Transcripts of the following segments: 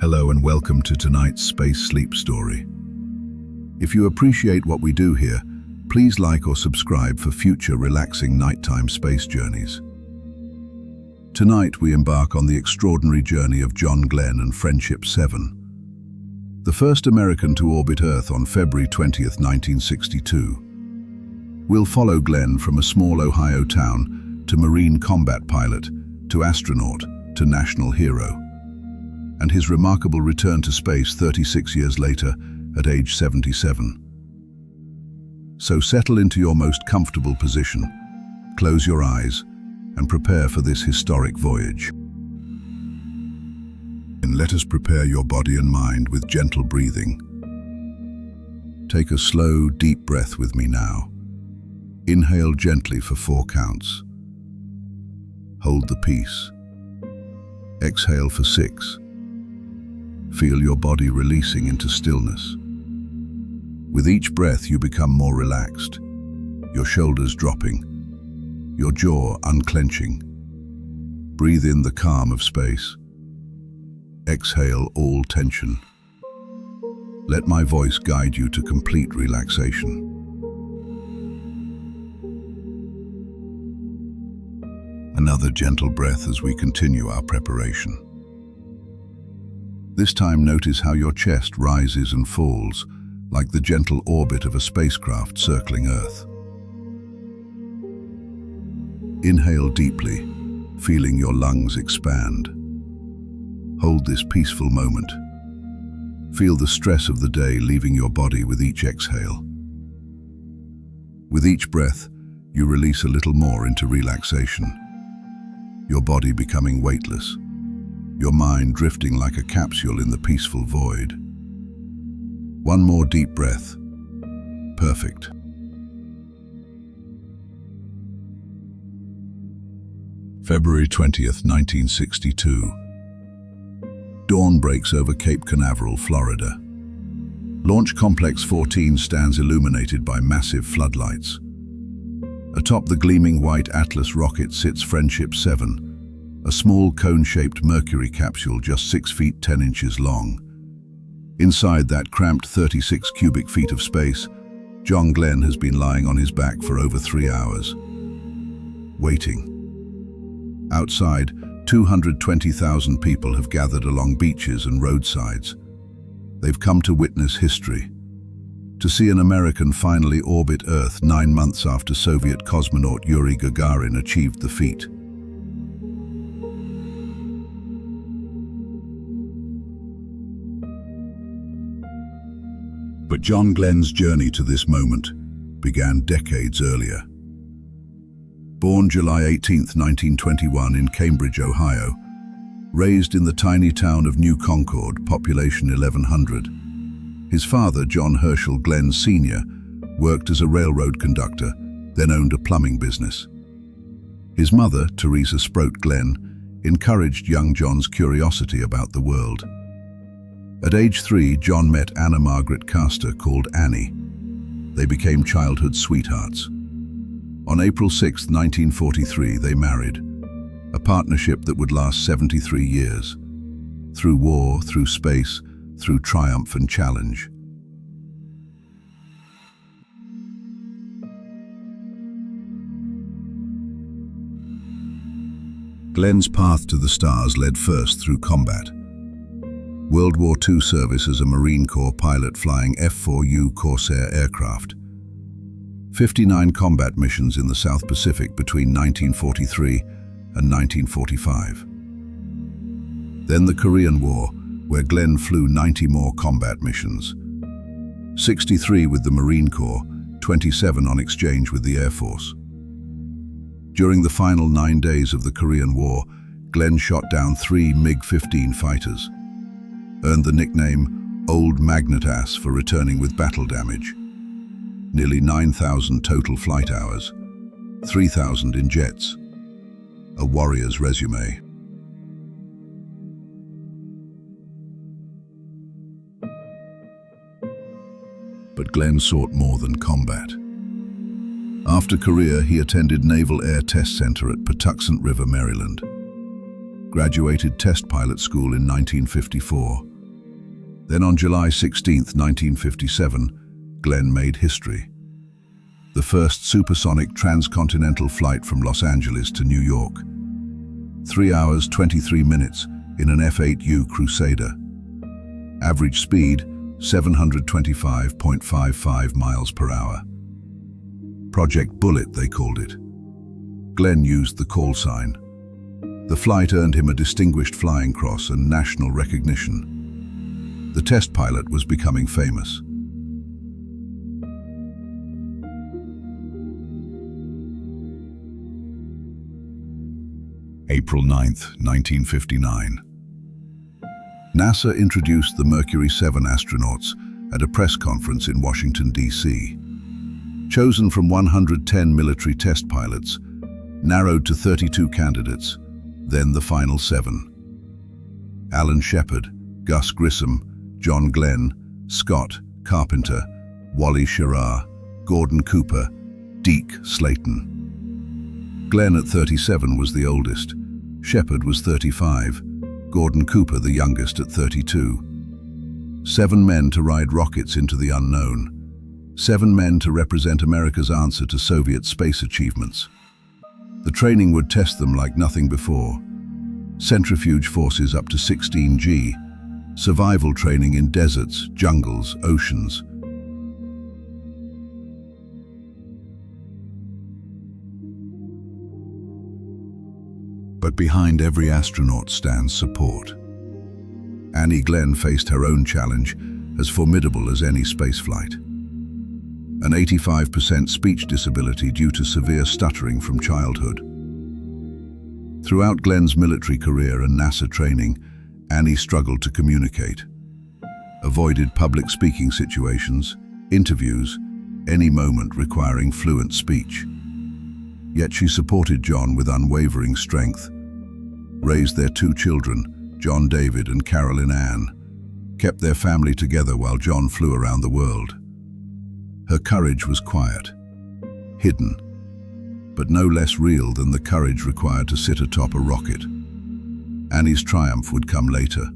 Hello and welcome to tonight's Space Sleep Story. If you appreciate what we do here, please like or subscribe for future relaxing nighttime space journeys. Tonight we embark on the extraordinary journey of John Glen and Friendship 7, the first American to orbit Earth on February 20th, 1962. We'll follow Glen from a small Ohio town to Marine combat pilot, to astronaut, to national hero, and his remarkable return to space 36 years later at age 77. So settle into your most comfortable position, close your eyes, and prepare for this historic voyage. And let us prepare your body and mind with gentle breathing. Take a slow, deep breath with me now. Inhale gently for 4 counts. Hold the peace. Exhale for 6. Feel your body releasing into stillness. With each breath you become more relaxed, your shoulders dropping, your jaw unclenching. Breathe in the calm of space. Exhale all tension. Let my voice guide you to complete relaxation. Another gentle breath as we continue our preparation. This time notice how your chest rises and falls, like the gentle orbit of a spacecraft circling Earth. Inhale deeply, feeling your lungs expand. Hold this peaceful moment. Feel the stress of the day leaving your body with each exhale. With each breath, you release a little more into relaxation, your body becoming weightless, your mind drifting like a capsule in the peaceful void. One more deep breath. Perfect. February 20th, 1962. Dawn breaks over Cape Canaveral, Florida. Launch Complex 14 stands illuminated by massive floodlights. Atop the gleaming white Atlas rocket sits Friendship 7, a small cone-shaped Mercury capsule just 6 feet 10 inches long. Inside that cramped 36 cubic feet of space, John Glen has been lying on his back for over 3 hours, waiting. Outside, 220,000 people have gathered along beaches and roadsides. They've come to witness history, to see an American finally orbit Earth 9 months after Soviet cosmonaut Yuri Gagarin achieved the feat. But John Glen's journey to this moment began decades earlier. Born July 18, 1921 in Cambridge, Ohio, raised in the tiny town of New Concord, population 1,100, his father, John Herschel Glen Sr., worked as a railroad conductor, then owned a plumbing business. His mother, Teresa Sproat Glen, encouraged young John's curiosity about the world. At age 3, John met Anna Margaret Castor, called Annie. They became childhood sweethearts. On April 6, 1943, they married, a partnership that would last 73 years. Through war, through space, through triumph and challenge. Glen's path to the stars led first through combat. World War II service as a Marine Corps pilot flying F-4U Corsair aircraft. 59 combat missions in the South Pacific between 1943 and 1945. Then the Korean War, where Glen flew 90 more combat missions. 63 with the Marine Corps, 27 on exchange with the Air Force. During the final 9 days of the Korean War, Glen shot down 3 MiG-15 fighters. Earned the nickname Old Magnet Ass for returning with battle damage. Nearly 9,000 total flight hours, 3,000 in jets. A warrior's resume. But Glen sought more than combat. After Korea, he attended Naval Air Test Center at Patuxent River, Maryland. Graduated test pilot school in 1954. Then on July 16, 1957, Glen made history. The first supersonic transcontinental flight from Los Angeles to New York. 3 hours, 23 minutes in an F-8U Crusader. Average speed, 725.55 miles per hour. Project Bullet, they called it. Glen used the call sign. The flight earned him a Distinguished Flying Cross and national recognition. The test pilot was becoming famous. April 9, 1959. NASA introduced the Mercury 7 astronauts at a press conference in Washington, D.C. Chosen from 110 military test pilots, narrowed to 32 candidates, then the final 7. Alan Shepard, Gus Grissom, John Glen, Scott Carpenter, Wally Schirra, Gordon Cooper, Deke Slayton. Glen at 37 was the oldest. Shepard was 35. Gordon Cooper the youngest at 32. 7 men to ride rockets into the unknown. 7 men to represent America's answer to Soviet space achievements. The training would test them like nothing before. Centrifuge forces up to 16 G. Survival training in deserts, jungles, oceans. But behind every astronaut stands support. Annie Glen faced her own challenge, as formidable as any spaceflight. An 85% speech disability due to severe stuttering from childhood. Throughout Glen's military career and NASA training, Annie struggled to communicate. Avoided public speaking situations, interviews, any moment requiring fluent speech. Yet she supported John with unwavering strength, raised their 2 children, John David and Carolyn Ann, kept their family together while John flew around the world. Her courage was quiet, hidden, but no less real than the courage required to sit atop a rocket. Annie's triumph would come later.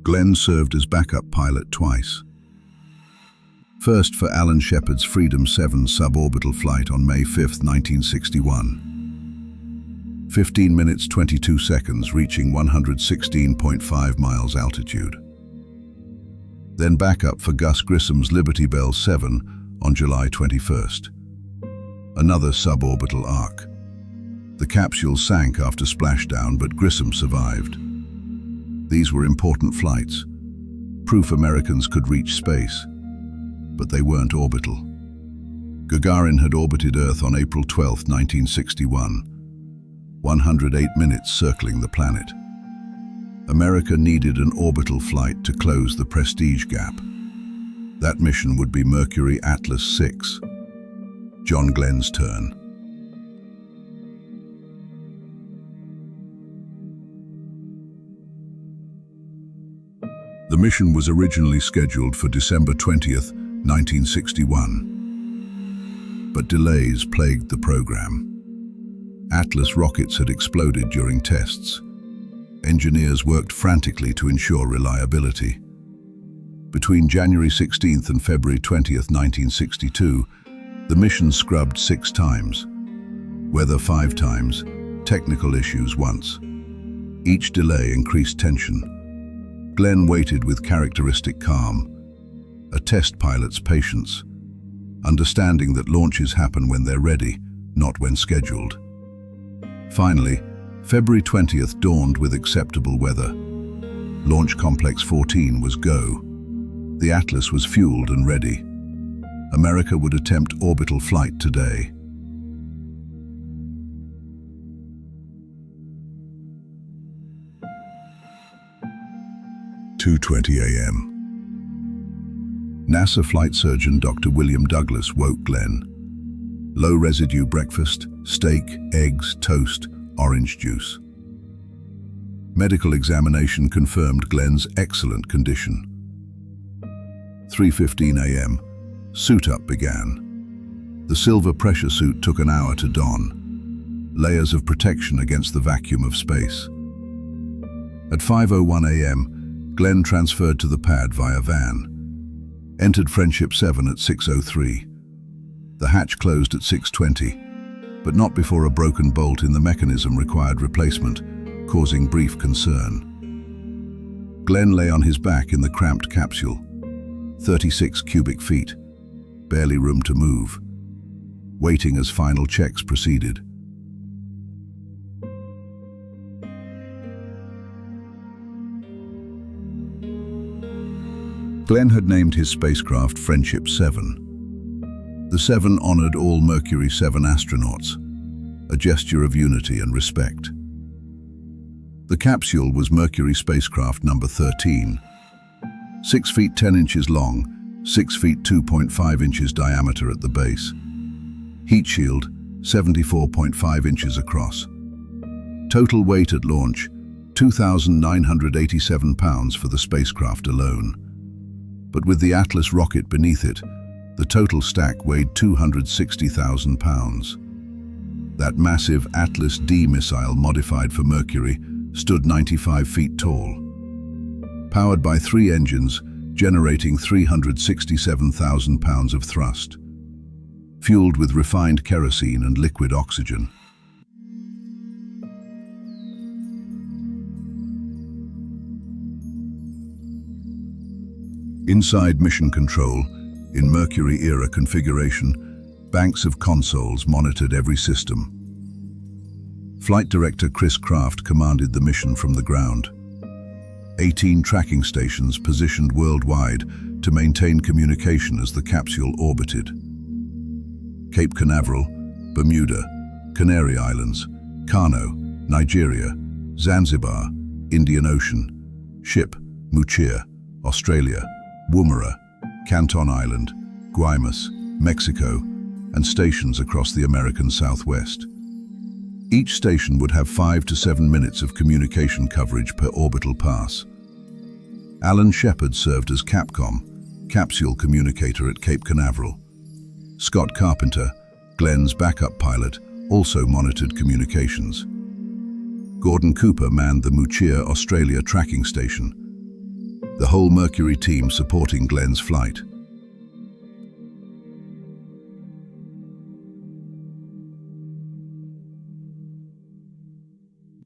Glen served as backup pilot twice. First for Alan Shepard's Freedom 7 suborbital flight on May 5, 1961. 15 minutes 22 seconds, reaching 116.5 miles altitude. Then backup for Gus Grissom's Liberty Bell 7 on July 21st. Another suborbital arc. The capsule sank after splashdown, but Grissom survived. These were important flights, proof Americans could reach space, but they weren't orbital. Gagarin had orbited Earth on April 12, 1961, 108 minutes circling the planet. America needed an orbital flight to close the prestige gap. That mission would be Mercury Atlas 6. John Glen's turn. The mission was originally scheduled for December 20th, 1961. But delays plagued the program. Atlas rockets had exploded during tests. Engineers worked frantically to ensure reliability. Between January 16th and February 20th, 1962, the mission scrubbed 6 times. Weather 5 times, technical issues once. Each delay increased tension. Glen waited with characteristic calm, a test pilot's patience, understanding that launches happen when they're ready, not when scheduled. Finally, February 20th dawned with acceptable weather. Launch Complex 14 was go. The Atlas was fueled and ready. America would attempt orbital flight today. 2:20 a.m. NASA flight surgeon Dr. William Douglas woke Glen. Low residue breakfast, steak, eggs, toast, orange juice. Medical examination confirmed Glen's excellent condition. 3:15 a.m. Suit-up began. The silver pressure suit took an hour to don. layers of protection against the vacuum of space. At 5:01 a.m., Glen transferred to the pad via van. Entered Friendship 7 at 6:03. The hatch closed at 6:20, but not before a broken bolt in the mechanism required replacement, causing brief concern. Glen lay on his back in the cramped capsule, 36 cubic feet, barely room to move, waiting as final checks proceeded. Glen had named his spacecraft Friendship 7. The 7 honored all Mercury 7 astronauts, a gesture of unity and respect. The capsule was Mercury spacecraft number 13, 6 feet 10 inches long, 6 feet 2.5 inches diameter at the base. Heat shield, 74.5 inches across. Total weight at launch, 2,987 pounds for the spacecraft alone. But with the Atlas rocket beneath it, the total stack weighed 260,000 pounds. That massive Atlas D missile modified for Mercury stood 95 feet tall. Powered by 3 engines, generating 367,000 pounds of thrust. Fueled with refined kerosene and liquid oxygen. Inside Mission Control, in Mercury-era configuration, banks of consoles monitored every system. Flight Director Chris Kraft commanded the mission from the ground. 18 tracking stations positioned worldwide to maintain communication as the capsule orbited. Cape Canaveral, Bermuda, Canary Islands, Kano, Nigeria, Zanzibar, Indian Ocean, Ship, Muchir, Australia, Woomera, Canton Island, Guaymas, Mexico, and stations across the American Southwest. Each station would have 5 to 7 minutes of communication coverage per orbital pass. Alan Shepard served as Capcom, capsule communicator at Cape Canaveral. Scott Carpenter, Glen's backup pilot, also monitored communications. Gordon Cooper manned the Muchir, Australia tracking station. The whole Mercury team supporting Glen's flight.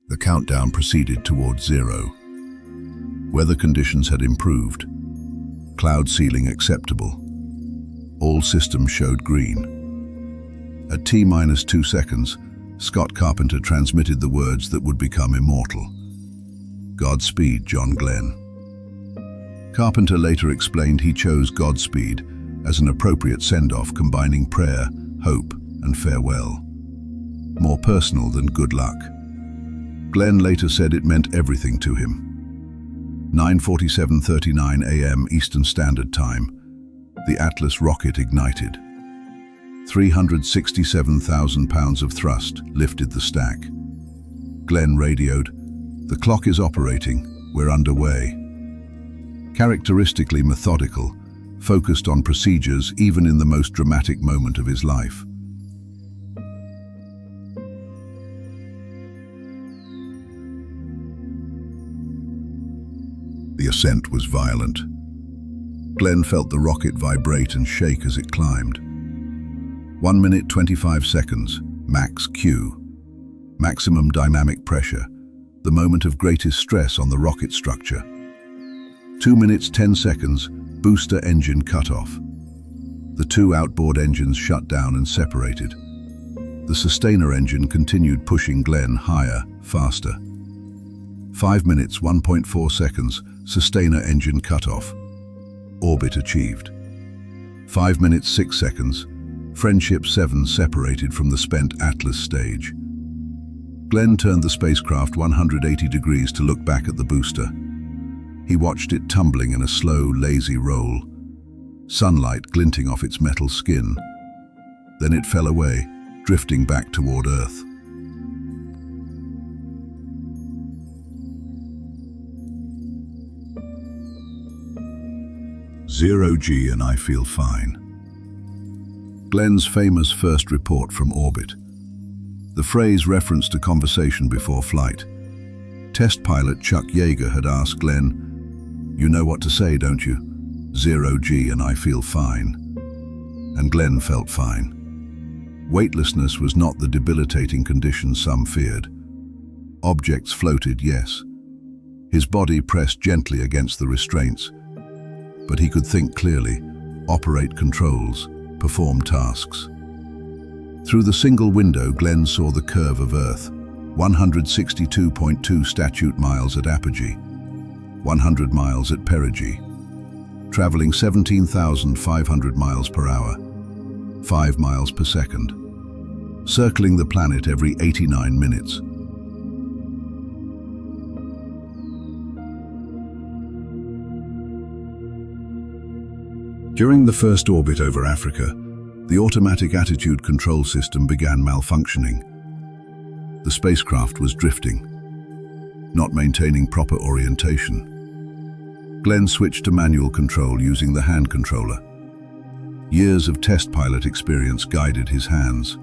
The countdown proceeded towards zero. Weather conditions had improved. Cloud ceiling acceptable. All systems showed green. At T-2 seconds, Scott Carpenter transmitted the words that would become immortal. Godspeed, John Glen. Carpenter later explained he chose Godspeed as an appropriate send-off combining prayer, hope, and farewell. More personal than good luck. Glen later said it meant everything to him. 9:47:39 a.m. Eastern Standard Time, the Atlas rocket ignited. 367,000 pounds of thrust lifted the stack. Glen radioed, "The clock is operating, we're underway." Characteristically methodical, focused on procedures even in the most dramatic moment of his life. The ascent was violent. Glen felt the rocket vibrate and shake as it climbed. 1 minute 25 seconds, max Q. Maximum dynamic pressure, the moment of greatest stress on the rocket structure. 2 minutes 10 seconds, booster engine cutoff. The 2 outboard engines shut down and separated. The sustainer engine continued pushing Glen higher, faster. 5 minutes 1.4 seconds, sustainer engine cutoff. Orbit achieved. 5 minutes 6 seconds, Friendship 7 separated from the spent Atlas stage. Glen turned the spacecraft 180 degrees to look back at the booster. He watched it tumbling in a slow, lazy roll, sunlight glinting off its metal skin. Then it fell away, drifting back toward Earth. Zero G and I feel fine. Glen's famous first report from orbit. The phrase referenced a conversation before flight. Test pilot Chuck Yeager had asked Glen, "You know what to say, don't you? 0G and I feel fine." And Glen felt fine. Weightlessness was not the debilitating condition some feared. Objects floated, yes. His body pressed gently against the restraints, but he could think clearly, operate controls, perform tasks. Through the single window, Glen saw the curve of Earth, 162.2 statute miles at apogee, 100 miles at perigee, traveling 17,500 miles per hour, 5 miles per second, circling the planet every 89 minutes. During the first orbit over Africa, the automatic attitude control system began malfunctioning. The spacecraft was drifting, not maintaining proper orientation. Glen switched to manual control using the hand controller. Years of test pilot experience guided his hands,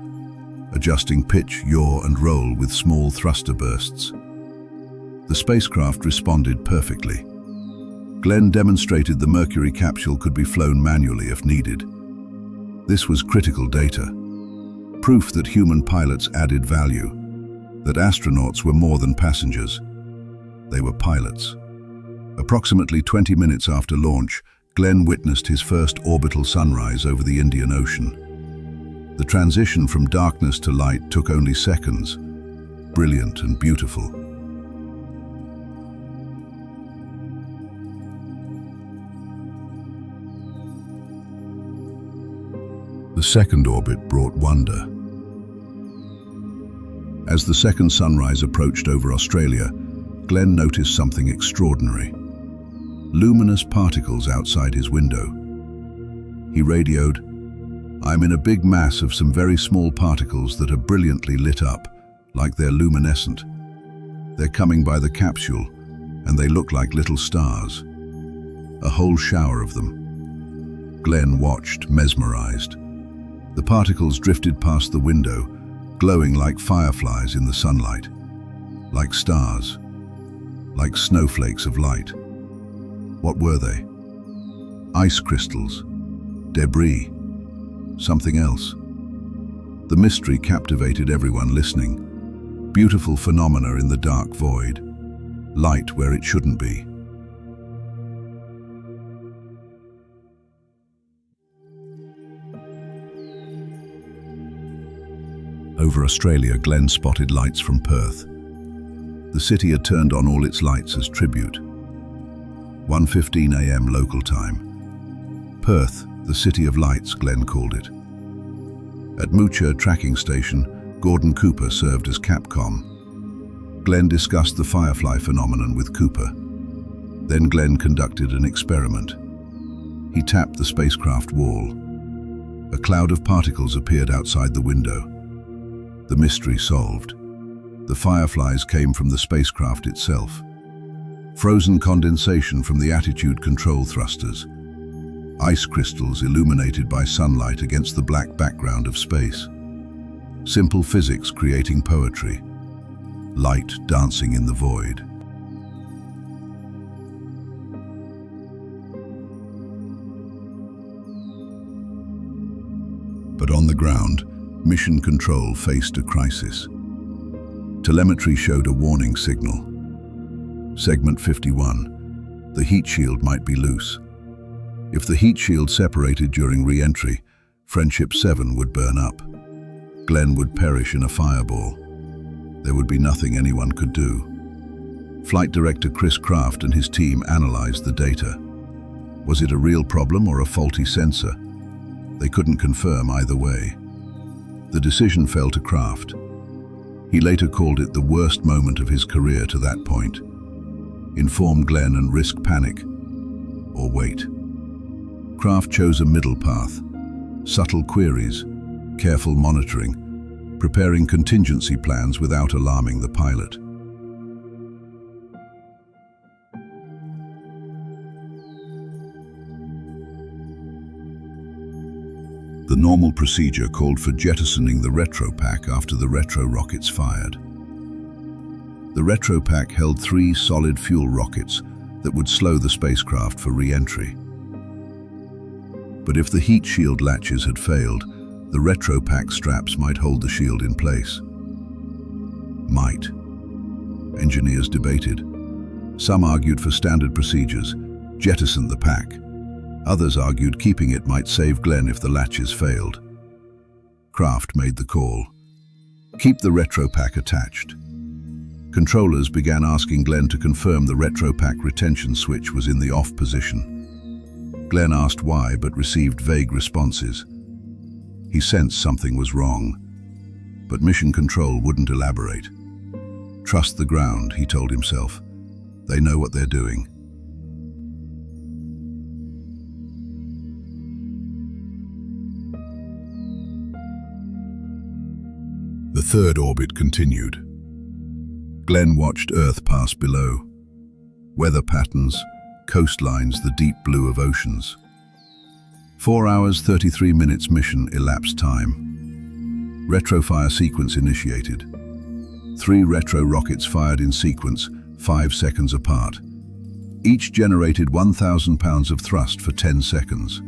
adjusting pitch, yaw, and roll with small thruster bursts. The spacecraft responded perfectly. Glen demonstrated the Mercury capsule could be flown manually if needed. This was critical data, proof that human pilots added value, that astronauts were more than passengers. They were pilots. Approximately 20 minutes after launch, Glen witnessed his first orbital sunrise over the Indian Ocean. The transition from darkness to light took only seconds, brilliant and beautiful. The second orbit brought wonder. As the second sunrise approached over Australia, Glen noticed something extraordinary. Luminous particles outside his window. He radioed, "I'm in a big mass of some very small particles that are brilliantly lit up, like they're luminescent. They're coming by the capsule, and they look like little stars. A whole shower of them." Glen watched, mesmerized. The particles drifted past the window, glowing like fireflies in the sunlight, like stars, like snowflakes of light. What were they? Ice crystals, debris, something else. The mystery captivated everyone listening. Beautiful phenomena in the dark void, light where it shouldn't be. Over Australia, Glen spotted lights from Perth. The city had turned on all its lights as tribute. 1:15 a.m. local time. Perth, the city of lights, Glen called it. At Moocher tracking station, Gordon Cooper served as Capcom. Glen discussed the firefly phenomenon with Cooper. Then Glen conducted an experiment. He tapped the spacecraft wall. A cloud of particles appeared outside the window. The mystery solved. The fireflies came from the spacecraft itself. Frozen condensation from the attitude control thrusters. Ice crystals illuminated by sunlight against the black background of space. Simple physics creating poetry. Light dancing in the void. But on the ground, Mission Control faced a crisis. Telemetry showed a warning signal. Segment 51. The heat shield might be loose. If the heat shield separated during re-entry, Friendship 7 would burn up. Glen would perish in a fireball. There would be nothing anyone could do. Flight Director Chris Kraft and his team analyzed the data. Was it a real problem or a faulty sensor? They couldn't confirm either way. The decision fell to Kraft. He later called it the worst moment of his career to that point. Inform Glen and risk panic, or wait. Kraft chose a middle path. Subtle queries, careful monitoring, preparing contingency plans without alarming the pilot. The The normal procedure called for jettisoning the retro pack after the retro rockets fired. The retro pack held 3 solid fuel rockets that would slow the spacecraft for re-entry. But if the heat shield latches had failed, the retro pack straps might hold the shield in place. Might. Engineers debated. Some argued for standard procedures, jettison the pack. Others argued keeping it might save Glen if the latches failed. Kraft made the call. Keep the retro pack attached. Controllers began asking Glen to confirm the retro pack retention switch was in the off position. Glen asked why, but received vague responses. He sensed something was wrong, but Mission Control wouldn't elaborate. Trust the ground, he told himself. They know what they're doing. The third orbit continued. Glen watched Earth pass below. Weather patterns, coastlines, the deep blue of oceans. 4 hours, 33 minutes mission elapsed time. Retrofire sequence initiated. 3 retro rockets fired in sequence, 5 seconds apart. Each generated 1,000 pounds of thrust for 10 seconds.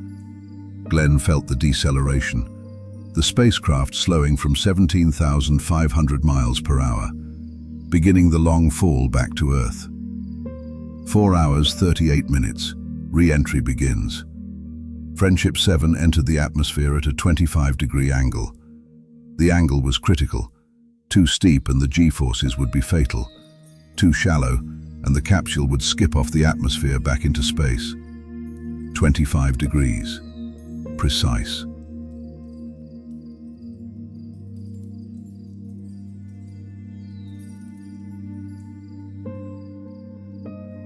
Glen felt the deceleration, the spacecraft slowing from 17,500 miles per hour, beginning the long fall back to Earth. 4 hours, 38 minutes. Re-entry begins. Friendship 7 entered the atmosphere at a 25-degree angle. The angle was critical. Too steep and the G-forces would be fatal. Too shallow and the capsule would skip off the atmosphere back into space. 25 degrees. Precise.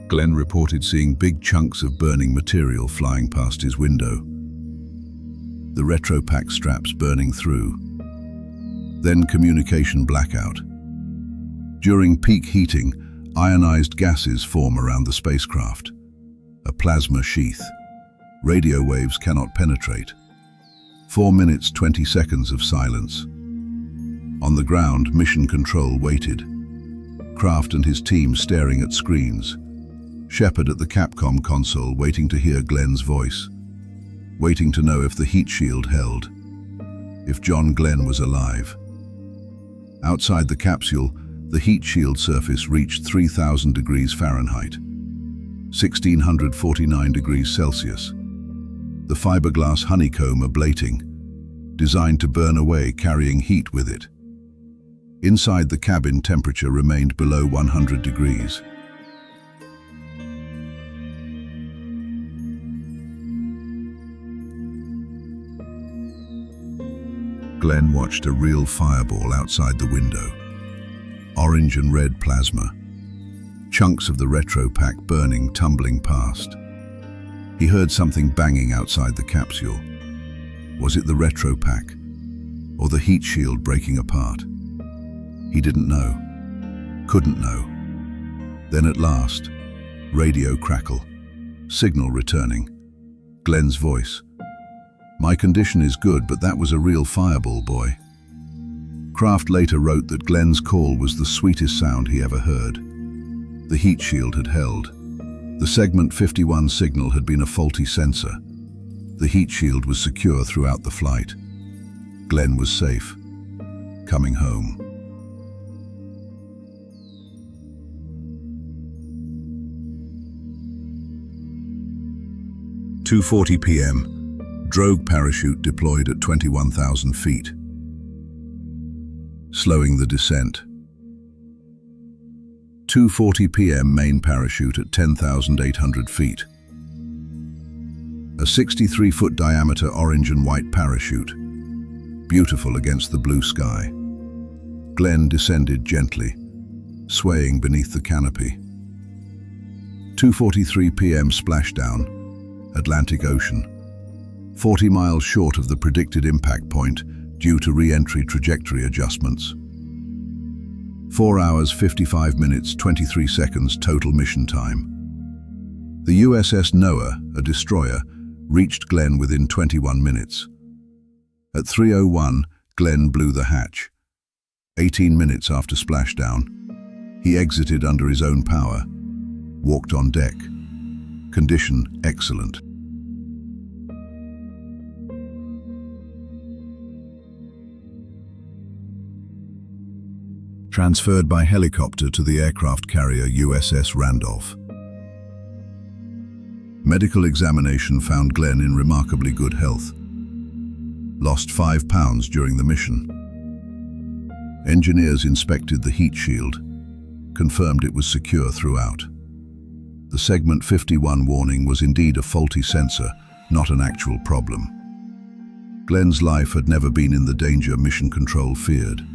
Glen reported seeing big chunks of burning material flying past his window. The retro pack straps burning through. Then communication blackout. During peak heating, ionized gases form around the spacecraft. A plasma sheath. Radio waves cannot penetrate. 4 minutes, 20 seconds of silence. On the ground, Mission Control waited. Kraft and his team staring at screens. Shepard at the Capcom console waiting to hear Glen's voice. Waiting to know if the heat shield held. If John Glen was alive. Outside the capsule, the heat shield surface reached 3,000 degrees Fahrenheit, 1,649 degrees Celsius. The fiberglass honeycomb ablating, designed to burn away, carrying heat with it. Inside, the cabin temperature remained below 100 degrees. Glen watched a real fireball outside the window. Orange and red plasma. Chunks of the retro pack burning, tumbling past. He heard something banging outside the capsule. Was it the retro pack? Or the heat shield breaking apart? He didn't know. Couldn't know. Then at last, radio crackle. Signal returning. Glen's voice. My condition is good, but that was a real fireball, boy. Kraft later wrote that Glen's call was the sweetest sound he ever heard. The heat shield had held. The segment 51 signal had been a faulty sensor. The heat shield was secure throughout the flight. Glen was safe. Coming home. "2:40 p.m. Drogue parachute deployed at 21,000 feet. Slowing the descent. 2:40 p.m. main parachute at 10,800 feet. A 63-foot diameter orange and white parachute, beautiful against the blue sky. Glen descended gently, swaying beneath the canopy. 2:43 p.m. splashdown, Atlantic Ocean. 40 miles short of the predicted impact point due to re-entry trajectory adjustments. 4 hours, 55 minutes, 23 seconds total mission time. The USS Noah, a destroyer, reached Glen within 21 minutes. At 3:01, Glen blew the hatch. 18 minutes after splashdown, he exited under his own power, walked on deck. Condition excellent. Transferred by helicopter to the aircraft carrier USS Randolph. Medical examination found Glen in remarkably good health. Lost 5 pounds during the mission. Engineers inspected the heat shield, confirmed it was secure throughout. The segment 51 warning was indeed a faulty sensor, not an actual problem. Glen's life had never been in the danger mission control feared.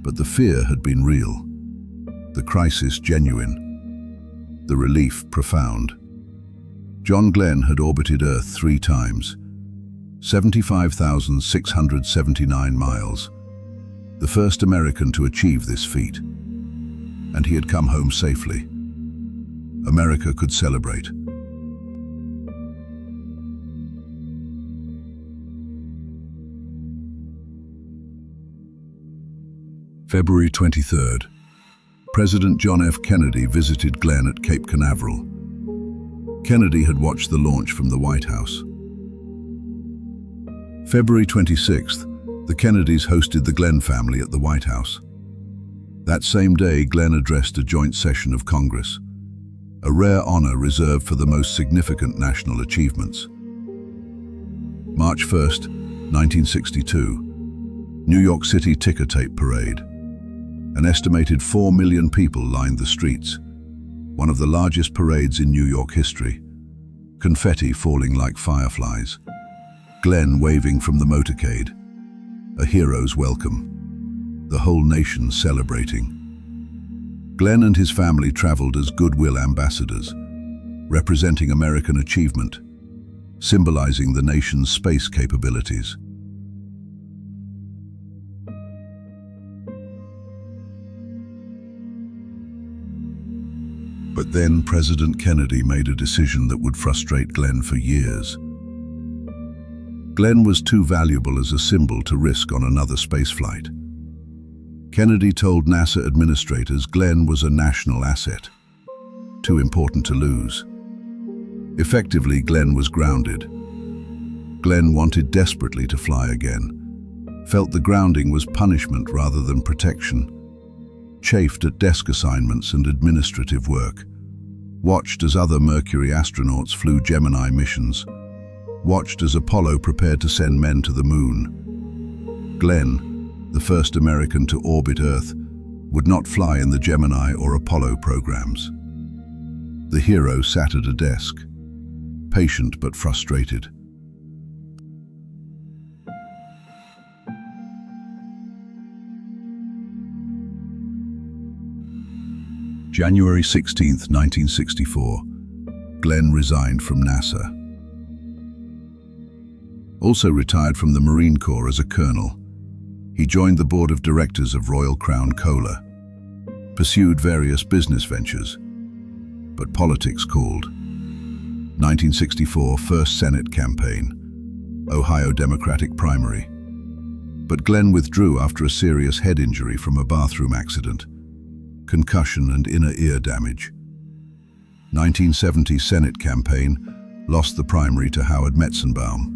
But the fear had been real, the crisis genuine, the relief profound. John Glen had orbited Earth 3 times, 75,679 miles, the first American to achieve this feat. And he had come home safely. America could celebrate. February 23rd. President John F. Kennedy visited Glen at Cape Canaveral. Kennedy had watched the launch from the White House. February 26th, the Kennedys hosted the Glen family at the White House. That same day, Glen addressed a joint session of Congress, a rare honor reserved for the most significant national achievements. March 1st, 1962, New York City ticker tape parade. An estimated 4 million people lined the streets, one of the largest parades in New York history. Confetti falling like fireflies. Glen waving from the motorcade. A hero's welcome. The whole nation celebrating. Glen and his family traveled as goodwill ambassadors, representing American achievement, symbolizing the nation's space capabilities. But then President Kennedy made a decision that would frustrate Glen for years. Glen was too valuable as a symbol to risk on another spaceflight. Kennedy told NASA administrators Glen was a national asset, too important to lose. Effectively, Glen was grounded. Glen wanted desperately to fly again, felt the grounding was punishment rather than protection, chafed at desk assignments and administrative work, watched as other Mercury astronauts flew Gemini missions, watched as Apollo prepared to send men to the moon. Glen, the first American to orbit Earth, would not fly in the Gemini or Apollo programs. The hero sat at a desk, patient but frustrated. January 16, 1964, Glen resigned from NASA. Also retired from the Marine Corps as a colonel, he joined the board of directors of Royal Crown Cola, pursued various business ventures, but politics called. 1964 First Senate campaign, Ohio Democratic primary. But Glen withdrew after a serious head injury from a bathroom accident, concussion and inner ear damage. 1970 Senate campaign, lost the primary to Howard Metzenbaum.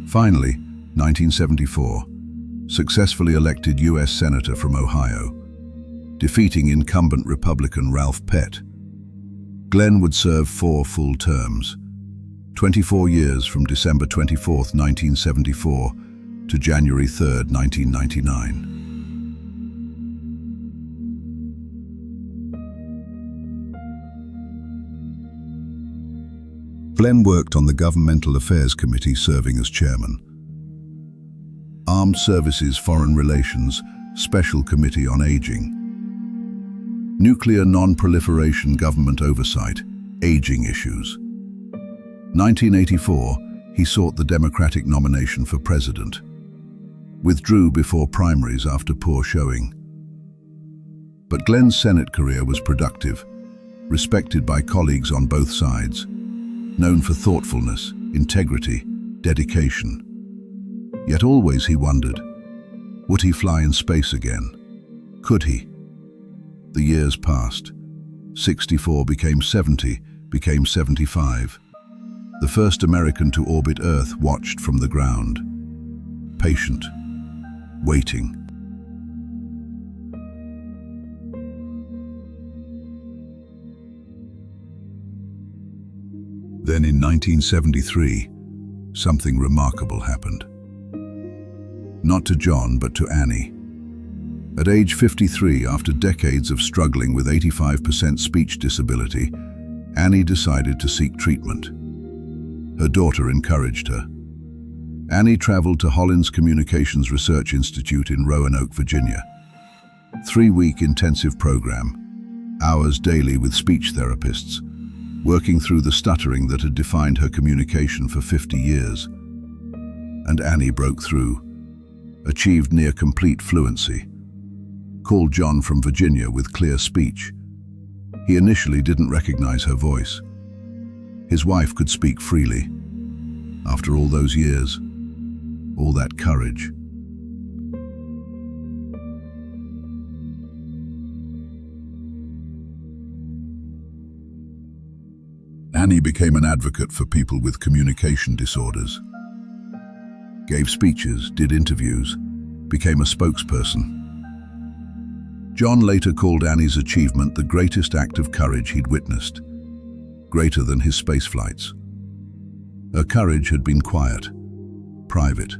Finally, 1974, successfully elected U.S. Senator from Ohio, defeating incumbent Republican Ralph Pett. Glen would serve 4 full terms, 24 years from December 24, 1974 to January 3, 1999. Glen worked on the Governmental Affairs Committee, serving as chairman. Armed Services Foreign Relations Special Committee on Aging. Nuclear Non-Proliferation Government Oversight, Aging Issues. 1984, he sought the Democratic nomination for president. Withdrew before primaries after poor showing. But Glen's Senate career was productive, respected by colleagues on both sides, known for thoughtfulness, integrity, dedication. Yet always he wondered, would he fly in space again? Could he? The years passed. 64 became 70, became 75. The first American to orbit Earth watched from the ground. Patient. Waiting. Then in 1973, something remarkable happened. Not to John, but to Annie. At age 53, after decades of struggling with 85% speech disability, Annie decided to seek treatment. Her daughter encouraged her. Annie traveled to Hollins Communications Research Institute in Roanoke, Virginia. 3-week intensive program, hours daily with speech therapists, working through the stuttering that had defined her communication for 50 years. And Annie broke through, achieved near complete fluency. Called John from Virginia with clear speech. He initially didn't recognize her voice. His wife could speak freely. After all those years, all that courage. Annie became an advocate for people with communication disorders. Gave speeches, did interviews, became a spokesperson. John later called Annie's achievement the greatest act of courage he'd witnessed, greater than his space flights. Her courage had been quiet, private,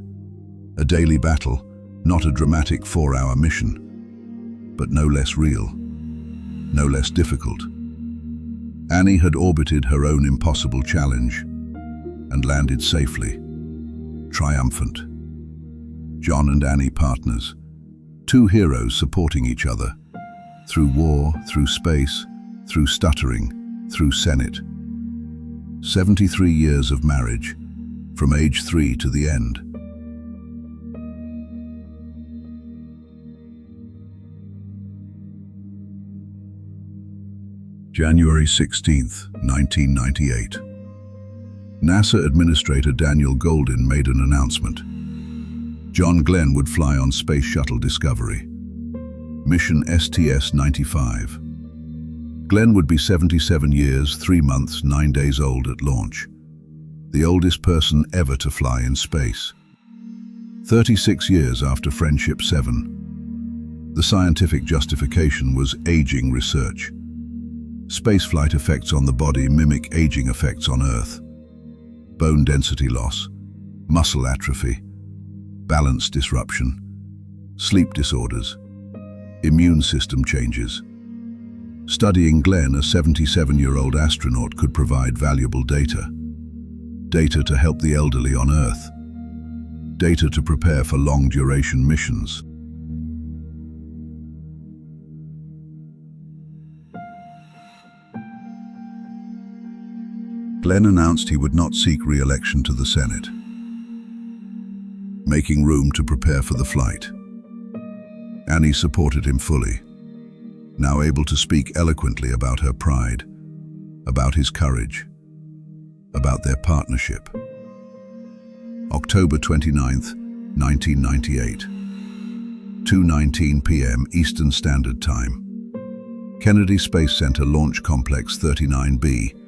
a daily battle, not a dramatic 4-hour mission, but no less real, no less difficult. Annie had orbited her own impossible challenge and landed safely, triumphant. John and Annie partners, two heroes supporting each other, through war, through space, through stuttering, through Senate. 73 years of marriage, from age 3 to the end. January 16th, 1998. NASA Administrator Daniel Goldin made an announcement. John Glen would fly on Space Shuttle Discovery. Mission STS-95. Glen would be 77 years, 3 months, 9 days old at launch. The oldest person ever to fly in space. 36 years after Friendship 7. The scientific justification was aging research. Spaceflight effects on the body mimic aging effects on Earth. Bone density loss, muscle atrophy, balance disruption, sleep disorders, immune system changes. Studying Glen, a 77-year-old astronaut, could provide valuable data. Data to help the elderly on Earth. Data to prepare for long-duration missions. Glen announced he would not seek re-election to the Senate, making room to prepare for the flight. Annie supported him fully, now able to speak eloquently about her pride, about his courage, about their partnership. October 29th, 1998. 2:19 p.m. Eastern Standard Time. Kennedy Space Center Launch Complex 39B.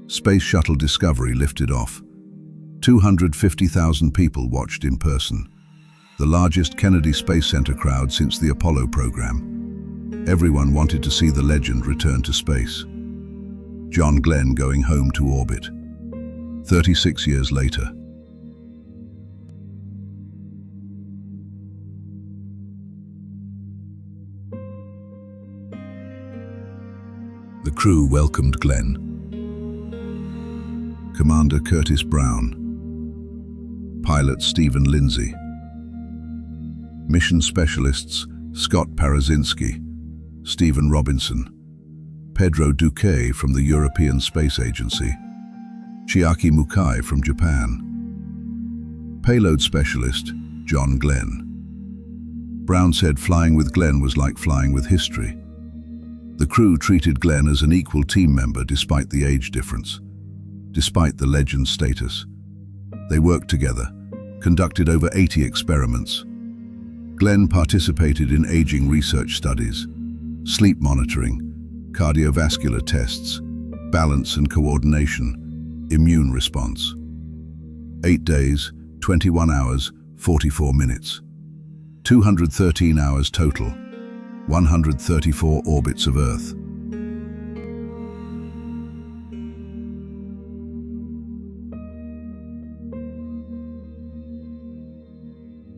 Space Shuttle Discovery lifted off. 250,000 people watched in person. The largest Kennedy Space Center crowd since the Apollo program. Everyone wanted to see the legend return to space. John Glen going home to orbit. 36 years later. The crew welcomed Glen. Commander Curtis Brown, pilot Stephen Lindsay, mission specialists Scott Parazinski, Stephen Robinson, Pedro Duque from the European Space Agency, Chiaki Mukai from Japan, payload specialist John Glen. Brown said flying with Glen was like flying with history. The crew treated Glen as an equal team member despite the age difference. Despite the legend status, they worked together, conducted over 80 experiments. Glen participated in aging research studies, sleep monitoring, cardiovascular tests, balance and coordination, immune response. 8 days, 21 hours, 44 minutes. 213 hours total, 134 orbits of Earth.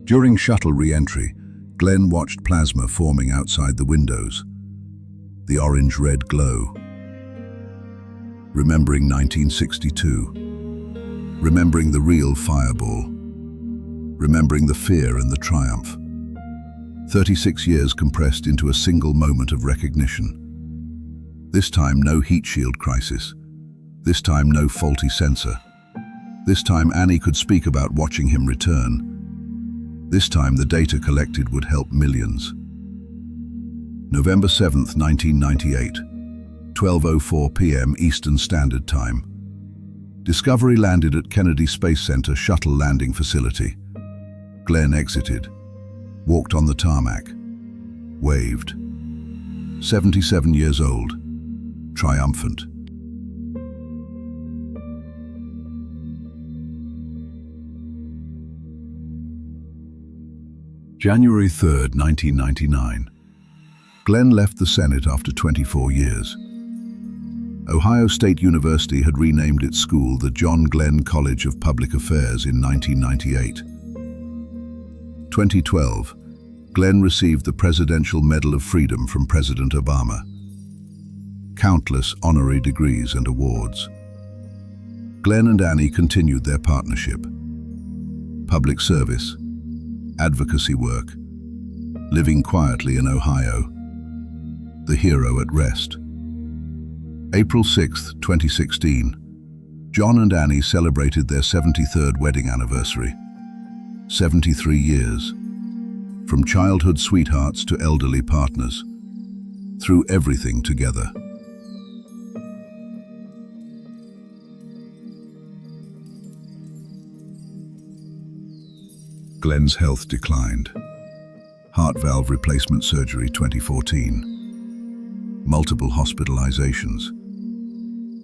During shuttle re-entry, Glen watched plasma forming outside the windows, the orange-red glow. Remembering 1962, remembering the real fireball, remembering the fear and the triumph. 36 years compressed into a single moment of recognition. This time no heat shield crisis, this time no faulty sensor. This time Annie could speak about watching him return. This time the data collected would help millions. November 7th, 1998, 12:04 p.m. Eastern Standard Time. Discovery landed at Kennedy Space Center shuttle landing facility. Glen exited, walked on the tarmac, waved. 77 years old, triumphant. January 3rd, 1999. Glen left the Senate after 24 years. Ohio State University had renamed its school the John Glenn College of Public Affairs in 1998. 2012, Glen received the Presidential Medal of Freedom from President Obama. Countless honorary degrees and awards. Glen and Annie continued their partnership. Public service, advocacy work, living quietly in Ohio. The hero at rest. April 6, 2016, John and Annie celebrated their 73rd wedding anniversary. 73 years. From childhood sweethearts to elderly partners. Through everything together. Glen's health declined. Heart valve replacement surgery 2014. Multiple hospitalizations.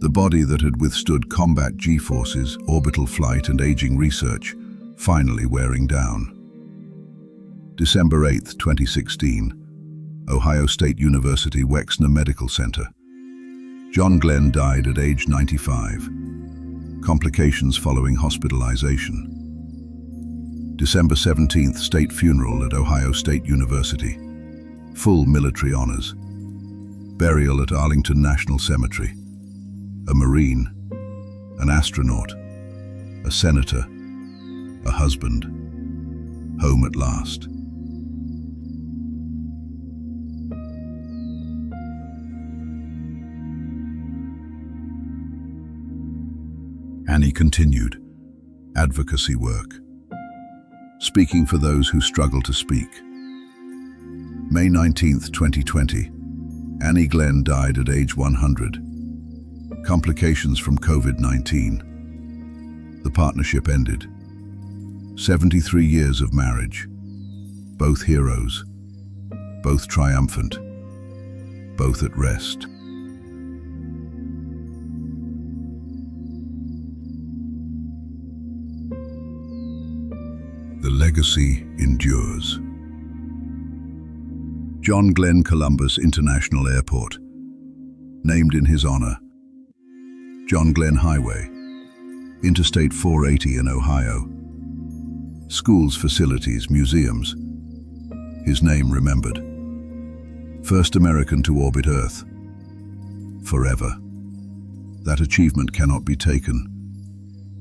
The body that had withstood combat G-forces, orbital flight and aging research, finally wearing down. December 8, 2016, Ohio State University Wexner Medical Center. John Glen died at age 95. Complications following hospitalization. December 17th, state funeral at Ohio State University. Full military honors. Burial at Arlington National Cemetery. A Marine, an astronaut, a senator, a husband. Home at last. Annie continued. Advocacy work. Speaking for those who struggle to speak. May 19th, 2020. Annie Glen died at age 100. Complications from COVID-19. The partnership ended. 73 years of marriage. Both heroes. Both triumphant. Both at rest. The legacy endures. John Glenn Columbus International Airport. Named in his honor. John Glenn Highway. Interstate 480 in Ohio. Schools, facilities, museums. His name remembered. First American to orbit Earth. Forever. That achievement cannot be taken,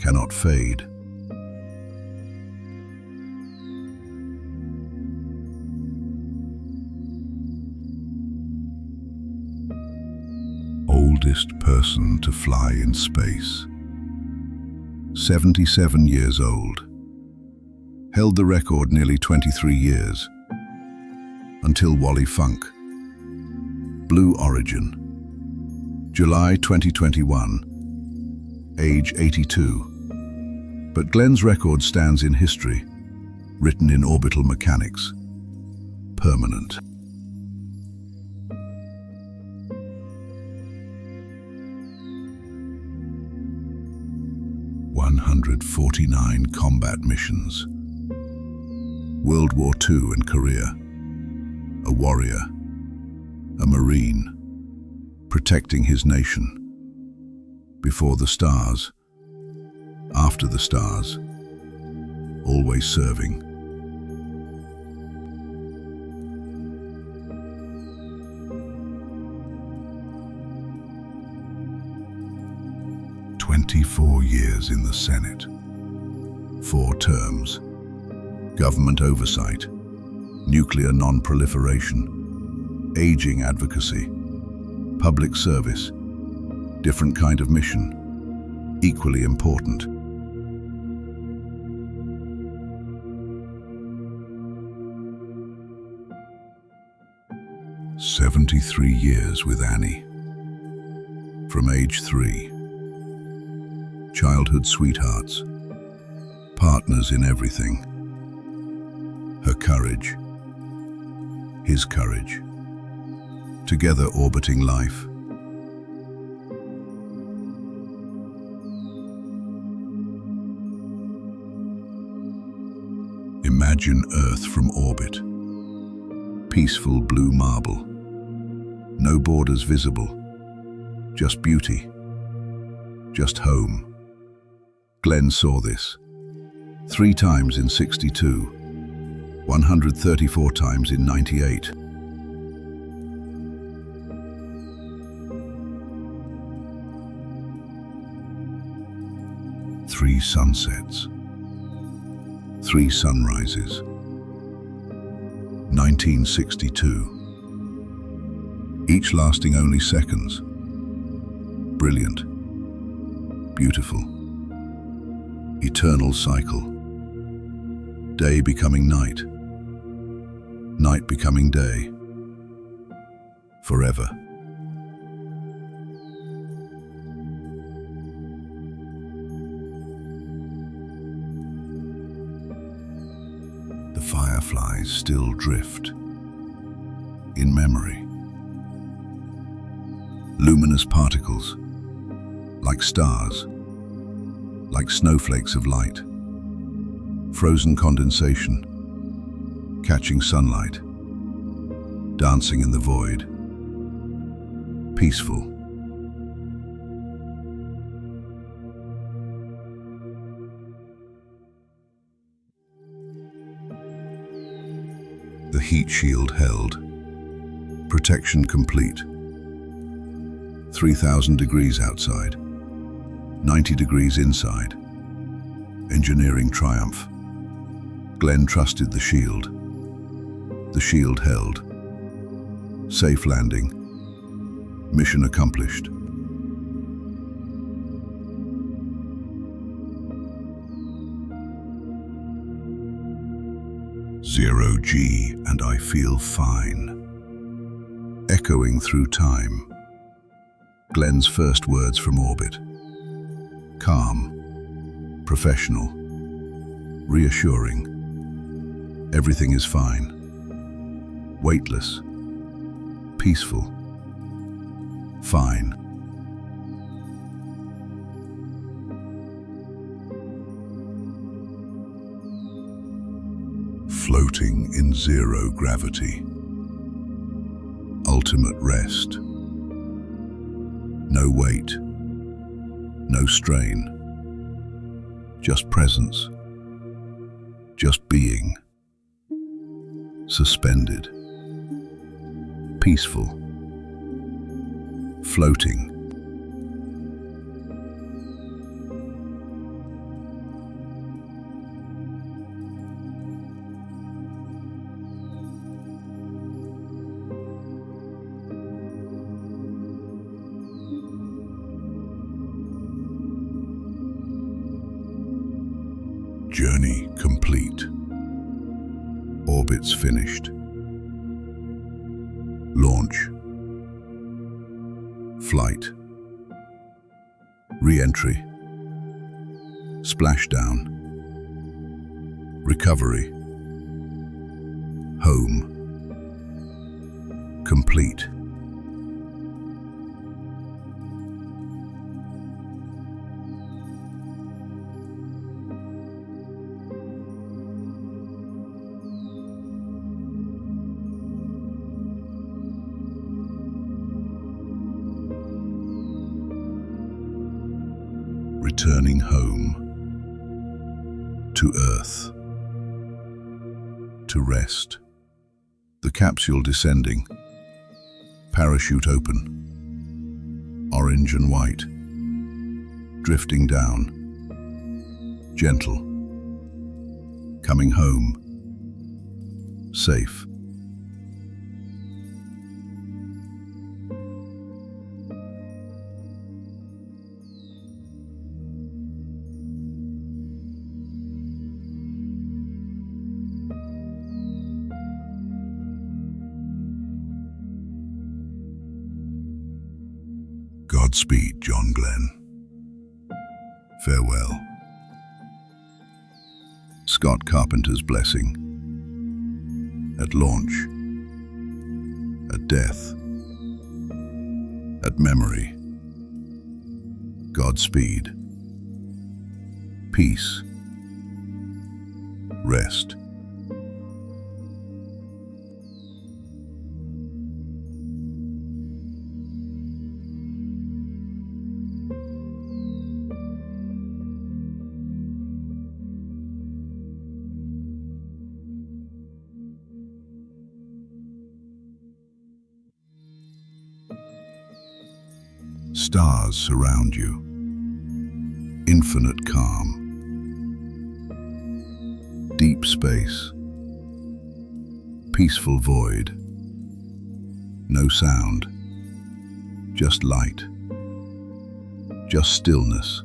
cannot fade. Oldest person to fly in space. 77 years old. Held the record nearly 23 years. Until Wally Funk. Blue Origin. July 2021. Age 82. But Glen's record stands in history, written in orbital mechanics. Permanent. "149 combat missions. World War II and Korea. A warrior, a Marine, protecting his nation. Before the stars, after the stars, always serving." "24 years in the Senate. 4 terms. Government oversight, nuclear non-proliferation, aging advocacy, public service, different kind of mission, equally important. "73 years with Annie. From age 3. Childhood sweethearts, partners in everything. Her courage, his courage, together orbiting life. Imagine Earth from orbit. Peaceful blue marble. No borders visible. Just beauty. Just home. Glen saw this 3 times in 62, 134 times in 98. Three sunsets, 3 sunrises. 1962. Each lasting only seconds. Brilliant. Beautiful. Eternal cycle. Day becoming night. Night becoming day. Forever. The fireflies still drift. In memory. Luminous particles. Like stars. Like snowflakes of light. Frozen condensation. Catching sunlight. Dancing in the void. Peaceful. The heat shield held. Protection complete. 3,000 degrees outside. 90 degrees inside. Engineering triumph. Glen trusted the shield. The shield held. Safe landing. Mission accomplished. Zero G and I feel fine. Echoing through time. Glen's first words from orbit. Calm. Professional. Reassuring. Everything is fine. Weightless. Peaceful. Fine. Floating in zero gravity. Ultimate rest. No weight. No strain. Just presence. Just being. Suspended. Peaceful. Floating. Journey complete. Orbits finished. Launch. Flight. Re-entry. Splashdown. Recovery. Home. Complete. Returning home. To Earth. To rest. The capsule descending. Parachute open. Orange and white. Drifting down. Gentle. Coming home. Safe. Godspeed, John Glen. Farewell. Scott Carpenter's blessing. At launch. At death. At memory. Godspeed. Peace. Rest. Stars surround you. Infinite calm. Deep space. Peaceful void. No sound. Just light. Just stillness.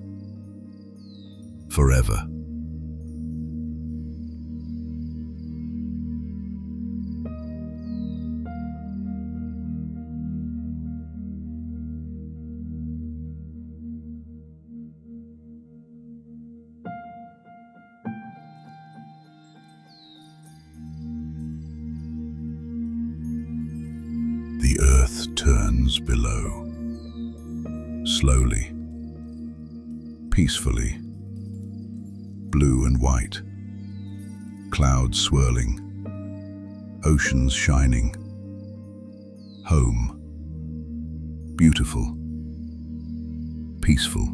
Forever. The earth turns below, slowly, peacefully, blue and white, clouds swirling, oceans shining, home, beautiful, peaceful.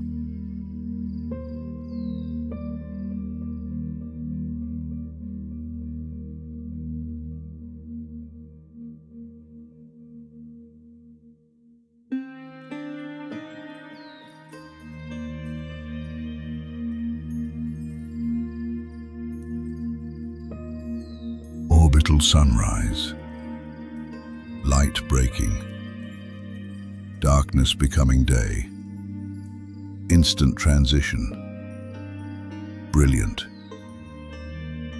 Orbital sunrise, light breaking, darkness becoming day, instant transition, brilliant,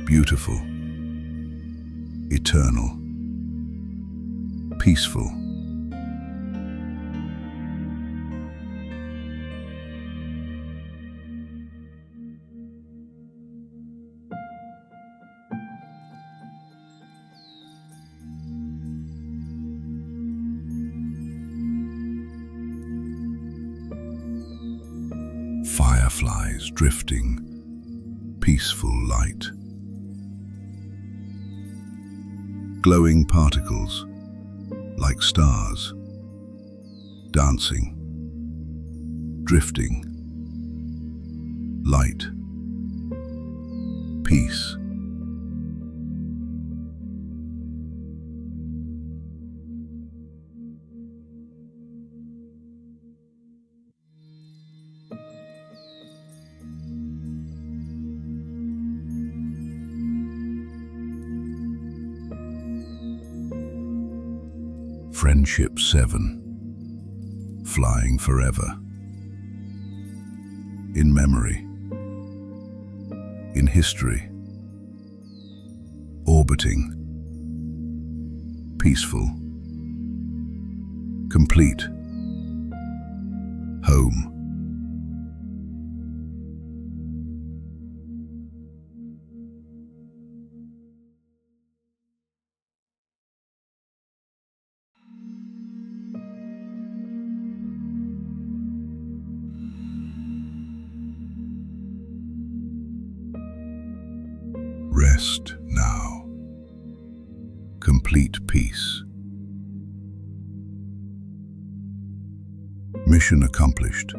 beautiful, eternal, peaceful. Fireflies drifting, peaceful light. Glowing particles, like stars, dancing, drifting, light, peace. Mercury 7, flying forever. In memory. In history. Orbiting. Peaceful. Complete. Home. complete peace. Mission accomplished.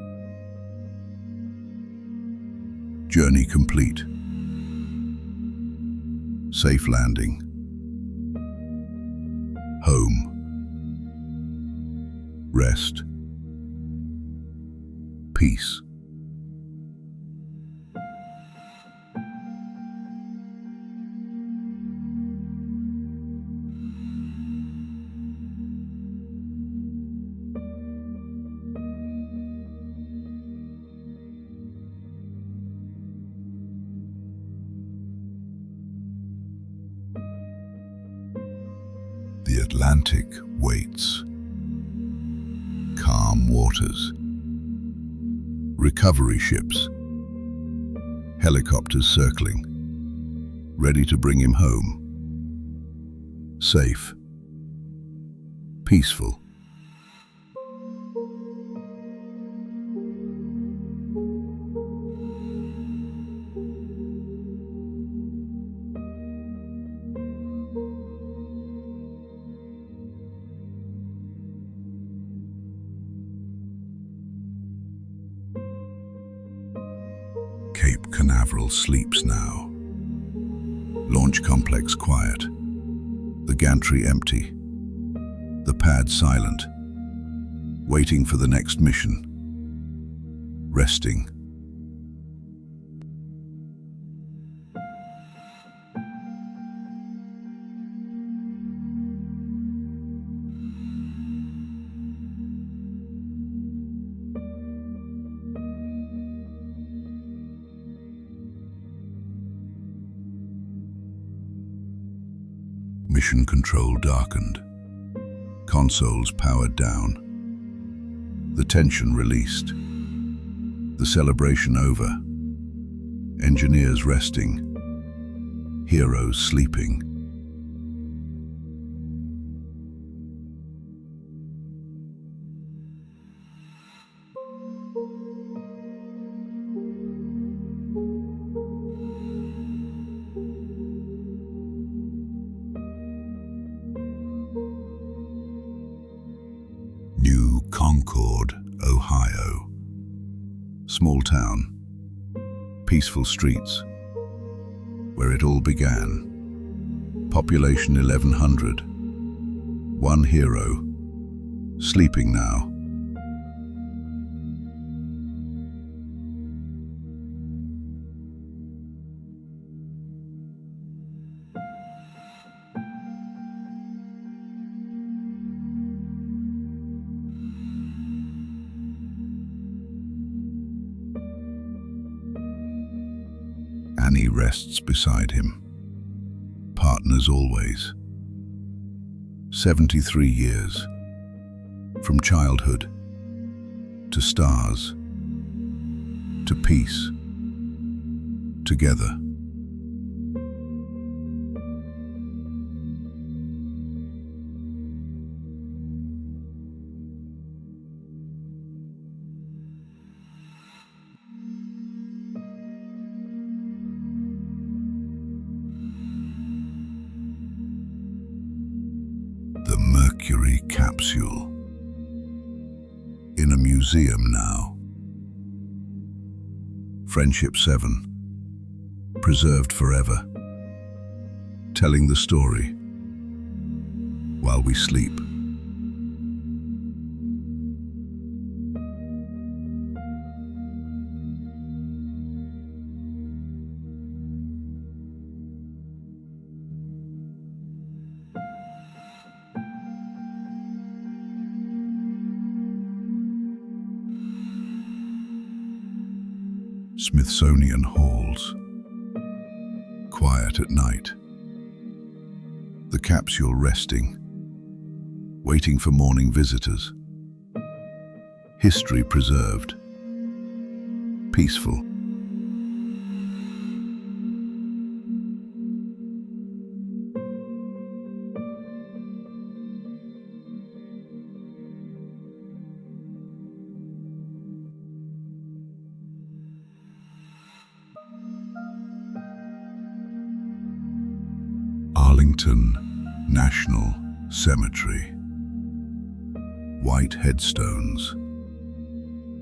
Journey complete. Safe landing. Home. Rest. Peace. The Atlantic waits. Calm waters. Recovery ships. Helicopters circling, ready to bring him home. Safe. Peaceful. Cape Canaveral sleeps now. Launch complex quiet. The gantry empty. The pad silent. Waiting for the next mission. Resting. Mission control darkened. Consoles powered down. The tension released. The celebration over. Engineers resting. Heroes sleeping. New Concord, Ohio. Small town, peaceful streets, where it all began. Population 1,100. One hero, sleeping now. Annie rests beside him. Partners always. 73 years. From childhood to stars to peace. Together. The Mercury capsule. In a museum now. Friendship 7. Preserved forever. Telling the story while we sleep. Smithsonian halls. Quiet at night. The capsule resting, waiting for morning visitors. History preserved. Peaceful. Arlington, National Cemetery. White headstones.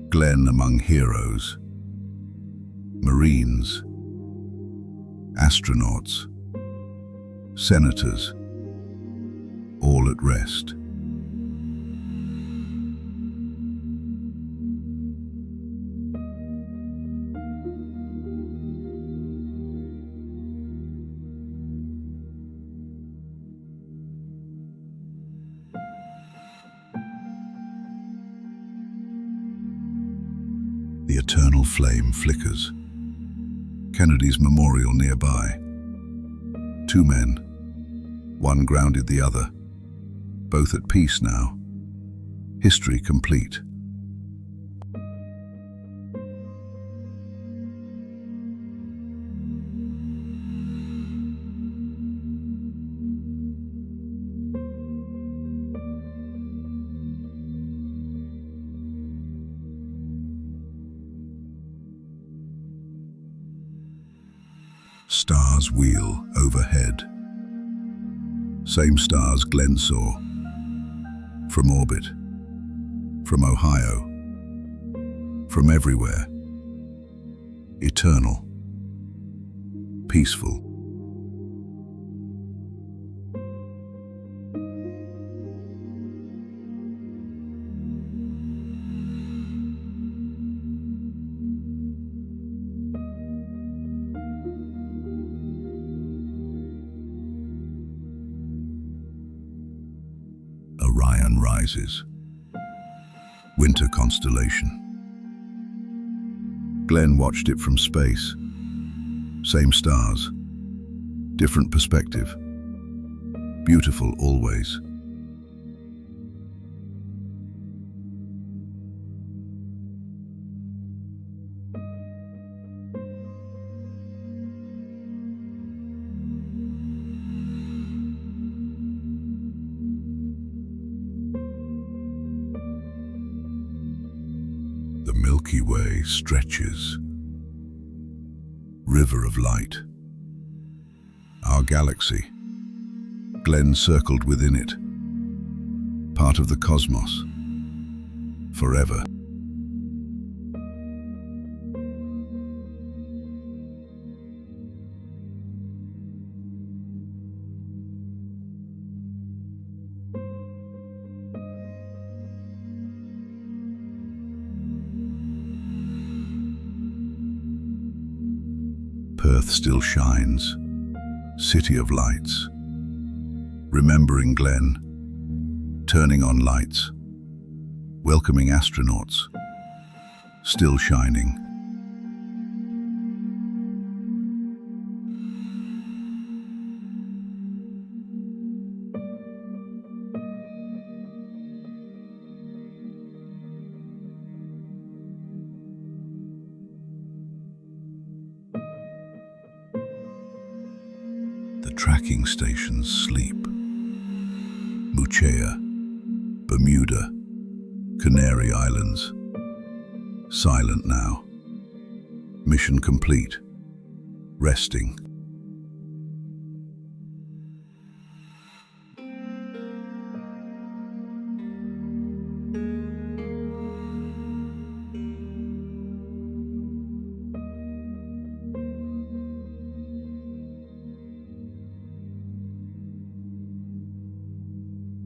Glen among heroes. Marines. Astronauts. Senators. All at rest. The eternal flame flickers. Kennedy's memorial nearby. Two men. One grounded the other. Both at peace now. History complete. Stars wheel overhead. Same stars Glen saw. From orbit. From Ohio. From everywhere. Eternal. Peaceful. Orion rises. Winter constellation. Glen watched it from space. Same stars. Different perspective. Beautiful always. The Milky Way stretches. River of light. Our galaxy. Glen circled within it. Part of the cosmos. Forever. Perth still shines, city of lights. Remembering Glen, turning on lights, welcoming astronauts, still shining. The tracking stations sleep. Muchea, Bermuda, Canary Islands. Silent now. Mission complete. Resting.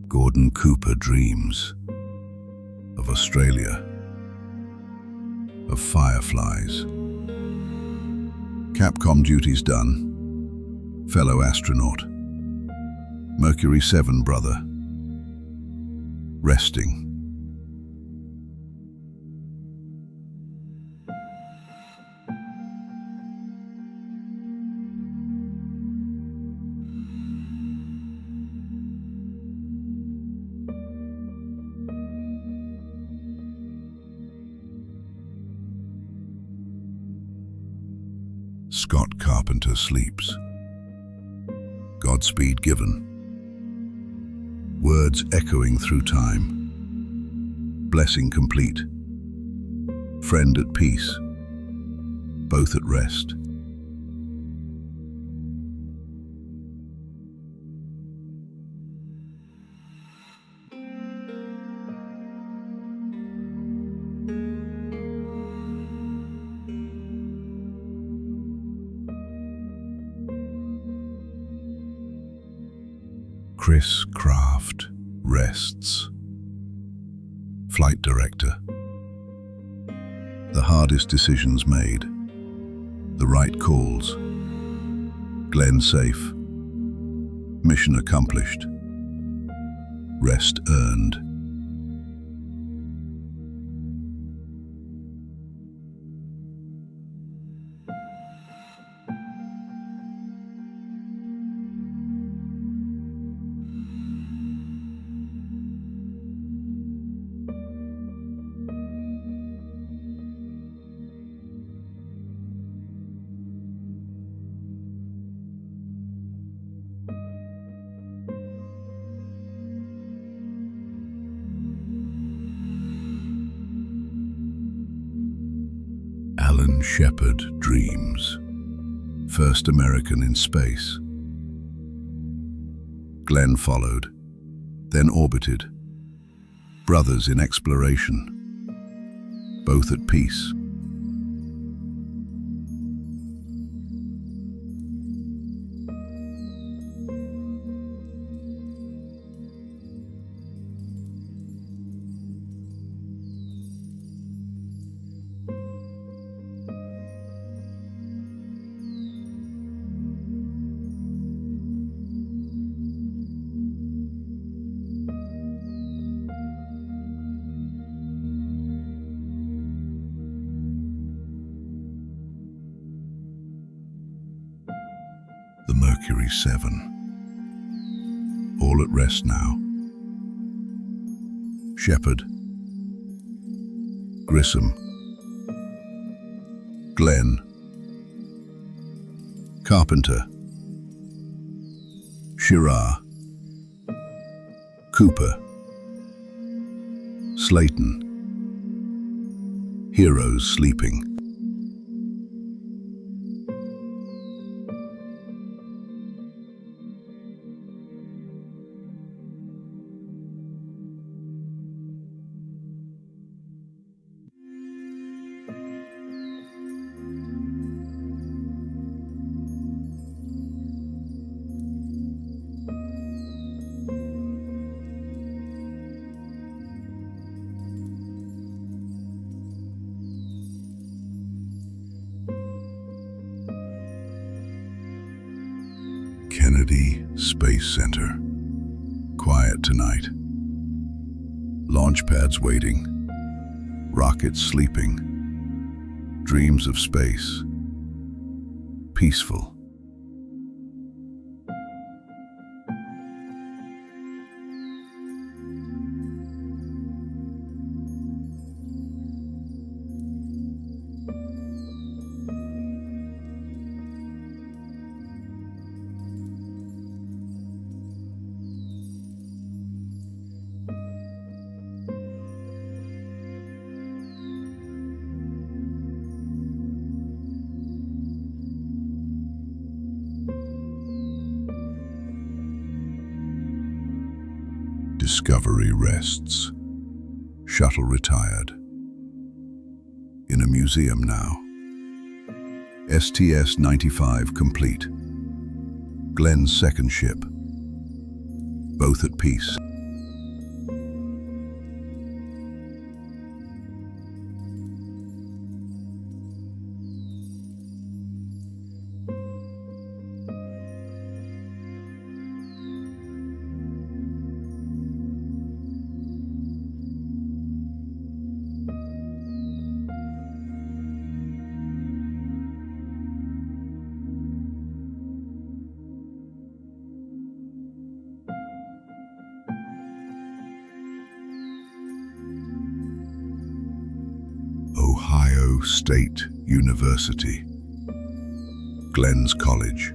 Gordon Cooper dreams of Australia, of fireflies. Capcom duties done. Fellow astronaut. Mercury 7 brother. Resting. Scott Carpenter sleeps. Godspeed given. Words echoing through time. Blessing complete. Friend at peace. Both at rest. Chris Kraft rests. Flight director. The hardest decisions made. The right calls. Glen safe. Mission accomplished. Rest earned. Shepard dreams. First American in space. Glen followed, then orbited. Brothers in exploration, both at peace. The Mercury Seven. All at rest now. Shepard. Grissom. Glen. Carpenter. Shirar. Cooper. Slayton. Heroes sleeping. Kennedy Space Center. Quiet tonight. Launch pads waiting. Rockets sleeping. Dreams of space. Peaceful. Discovery rests. Shuttle retired. In a museum now. STS-95 complete. Glen's second ship. Both at peace. Ohio State University. Glen's College.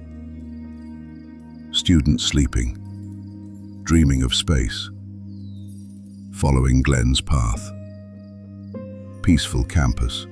Students sleeping, dreaming of space, following Glen's path. Peaceful campus.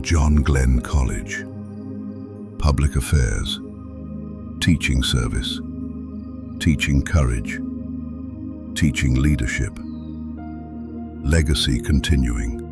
John Glen College. Public affairs. Teaching service. Teaching courage. Teaching leadership. Legacy continuing.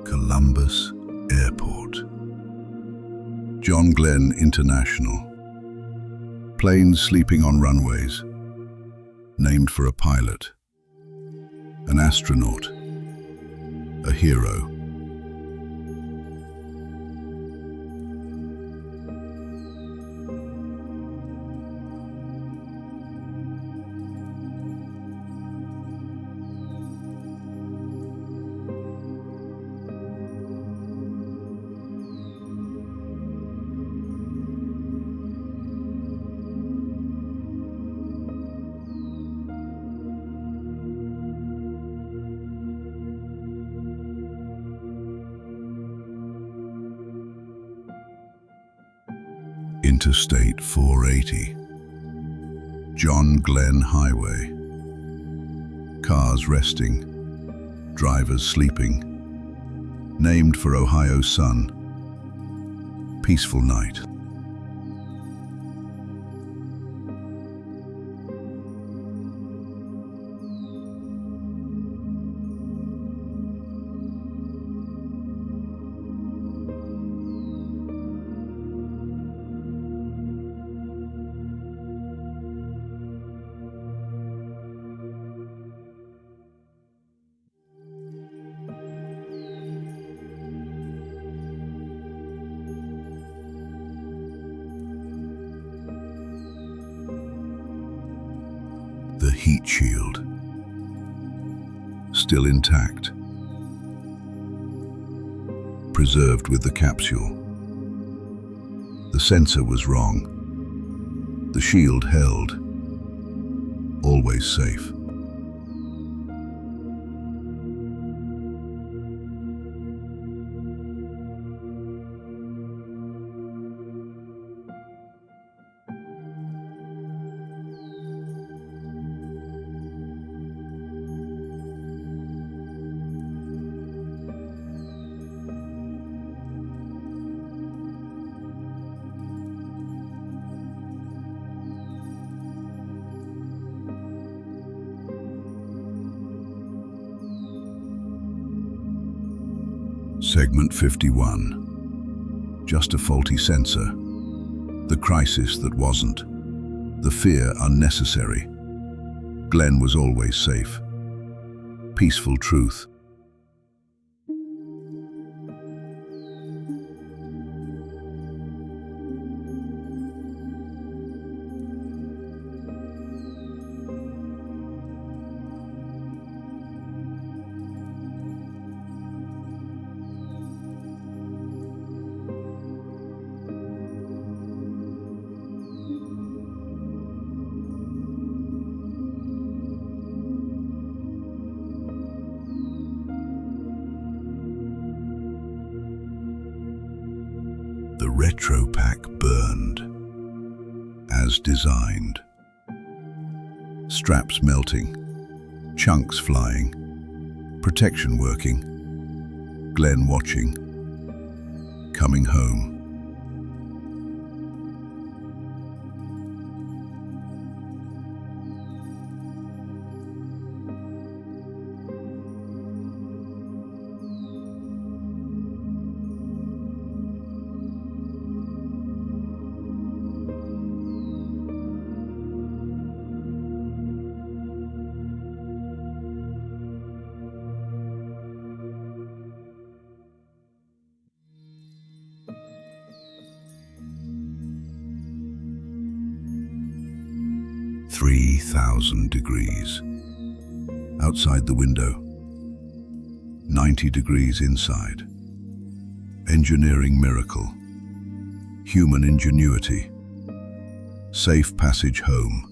Columbus Airport. John Glen International. Planes sleeping on runways. Named for a pilot. An astronaut. A hero. Interstate 480. John Glen Highway. Cars resting. Drivers sleeping. Named for Ohio's sun. Peaceful night. The heat shield. Still intact. Preserved with the capsule. The sensor was wrong. The shield held. Always safe. Segment 51. Just a faulty sensor. The crisis that wasn't. The fear unnecessary. Glen was always safe. Peaceful truth. The retro pack burned, as designed. Straps melting, chunks flying, protection working, Glen watching, coming home. "3,000 degrees. Outside the window, 90 degrees inside. Engineering miracle. Human ingenuity. Safe passage home.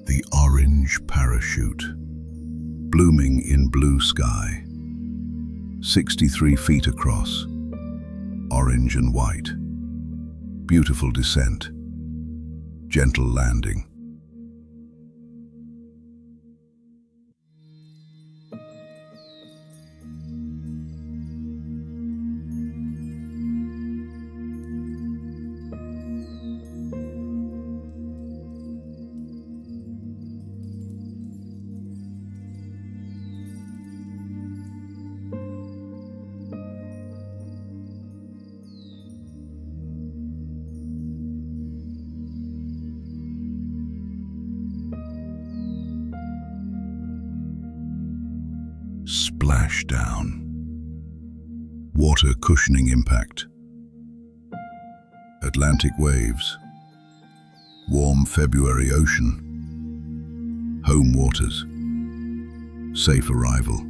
The orange parachute, blooming in blue sky, 63 feet across, orange and white. Beautiful descent, gentle landing. Splashdown. Water cushioning impact. Atlantic waves. Warm February ocean. Home waters. Safe arrival.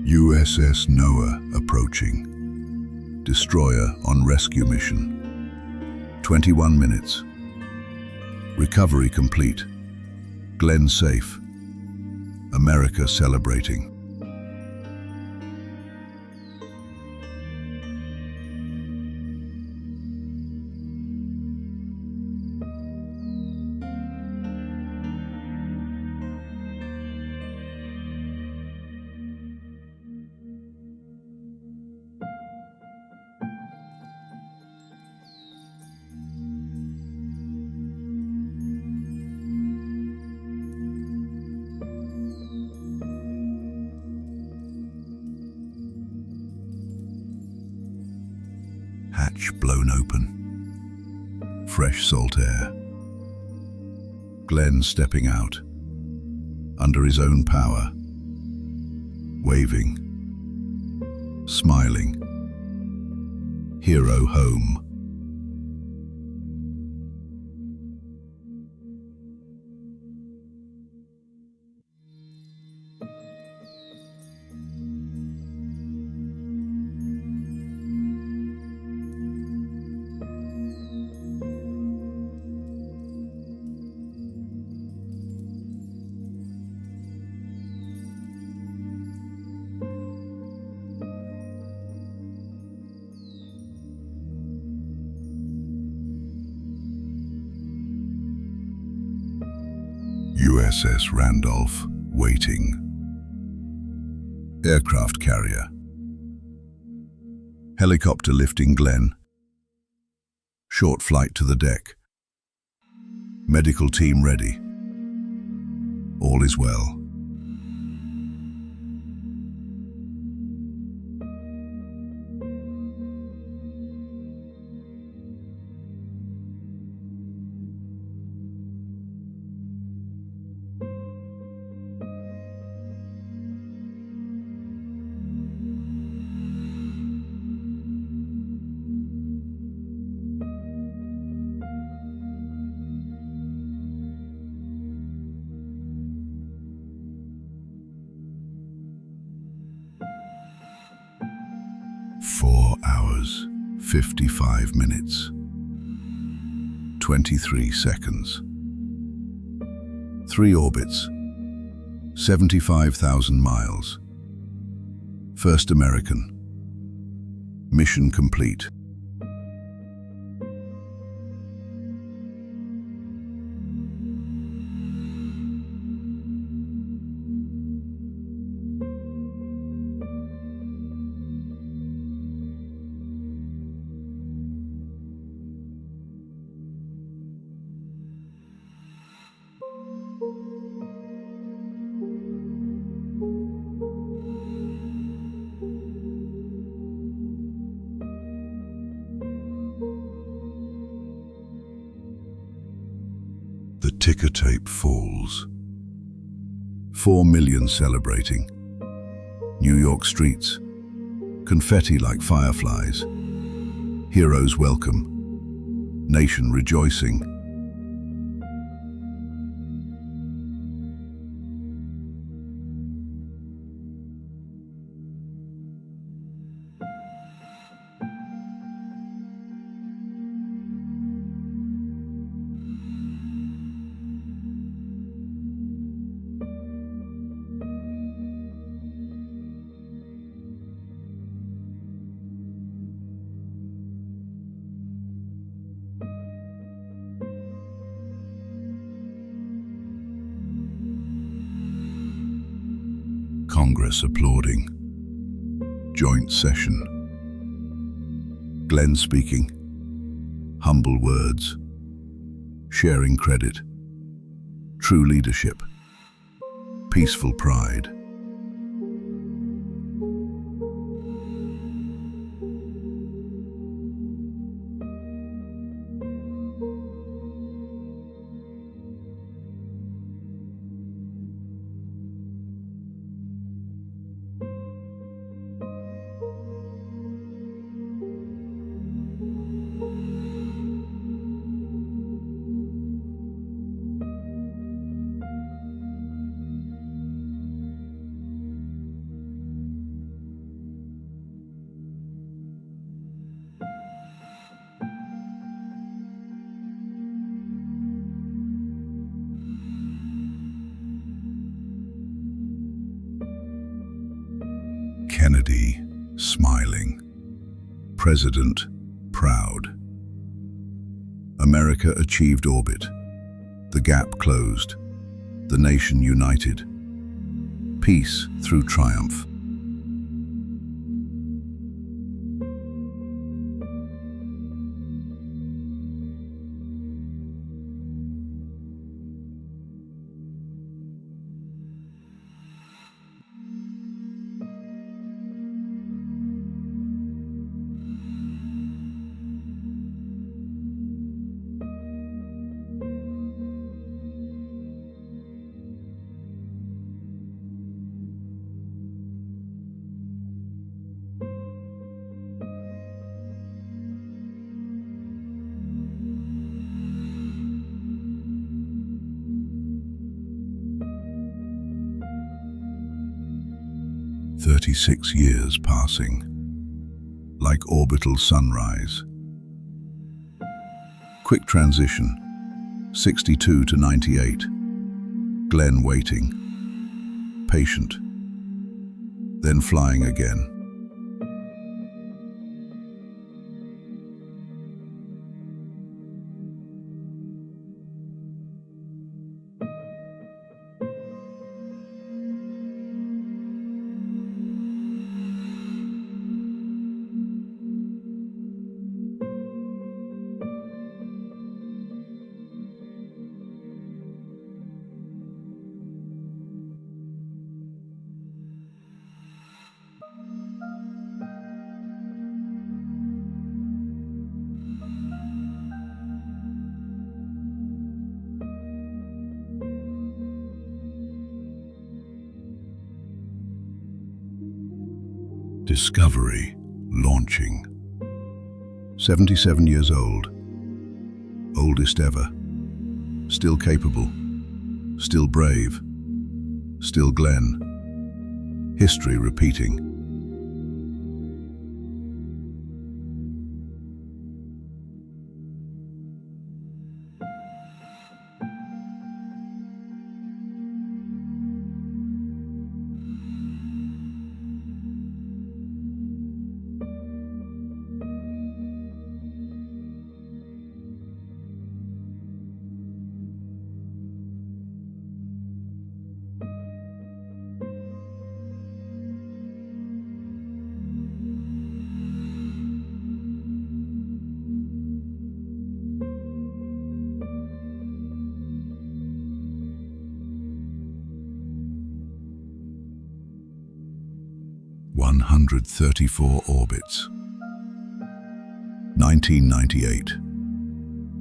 USS Noah approaching. Destroyer on rescue mission. 21 minutes. Recovery complete. Glen safe. America celebrating. Hatch blown open. Fresh salt air. Glen stepping out. Under his own power. Waving. Smiling. Hero home. USS Randolph, waiting. Aircraft carrier. Helicopter lifting Glen. Short flight to the deck. Medical team ready. All is well. 55 minutes, 23 seconds. 3 orbits, 75,000 miles. First American. Mission complete. The ticker tape falls. 4 million celebrating. New York streets, confetti like fireflies. Heroes welcome, nation rejoicing. Congress applauding. Joint session. Glen speaking. Humble words. Sharing credit. True leadership. Peaceful pride. Kennedy, smiling. President, proud. America achieved orbit. The gap closed. The nation united. Peace through triumph. "36 years passing, like orbital sunrise." Quick transition, 62 to 98. Glen waiting, patient, then flying again. Discovery launching. 77 years old, oldest ever, still capable, still brave, still Glen. History repeating. 134 orbits. 1998.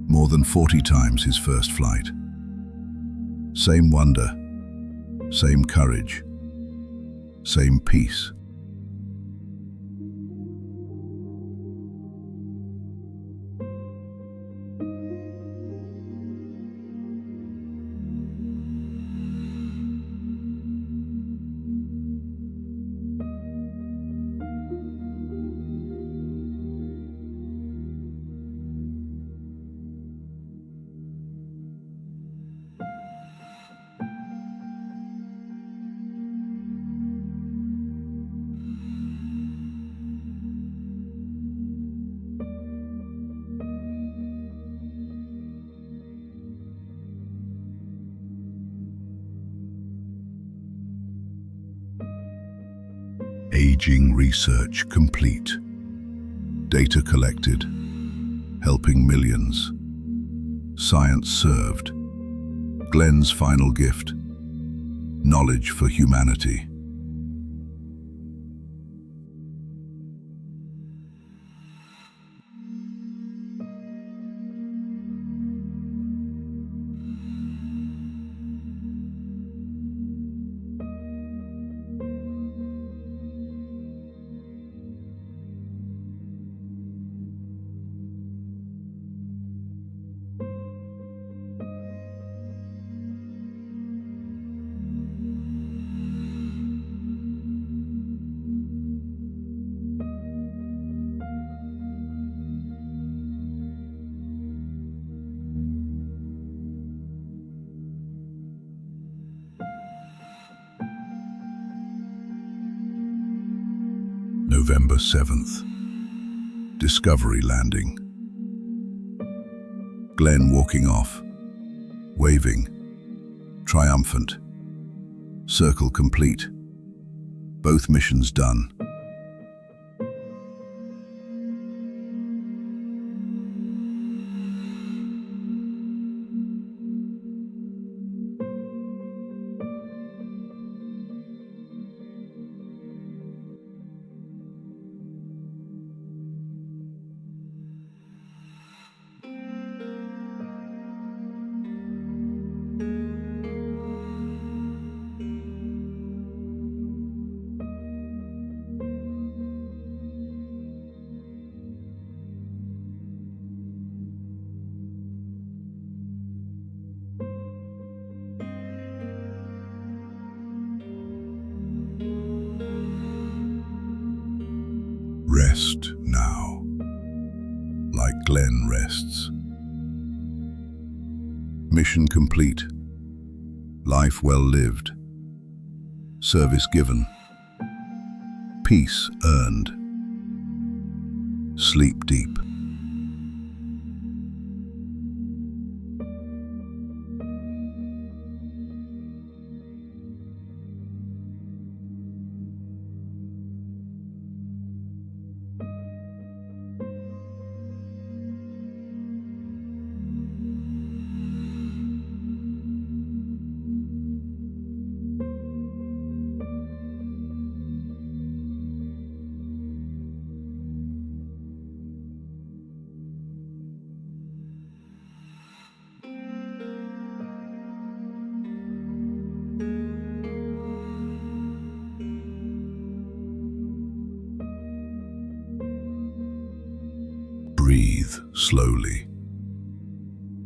More than 40 times his first flight. Same wonder, same courage, same peace. Aging research complete. Data collected, helping millions. Science served. Glen's final gift, knowledge for humanity. November 7th. Discovery landing. Glen walking off, waving, triumphant. Circle complete. Both missions done. Rest now, like Glen rests. Mission complete. Life well lived. Service given. Peace earned. Sleep deep. Breathe slowly,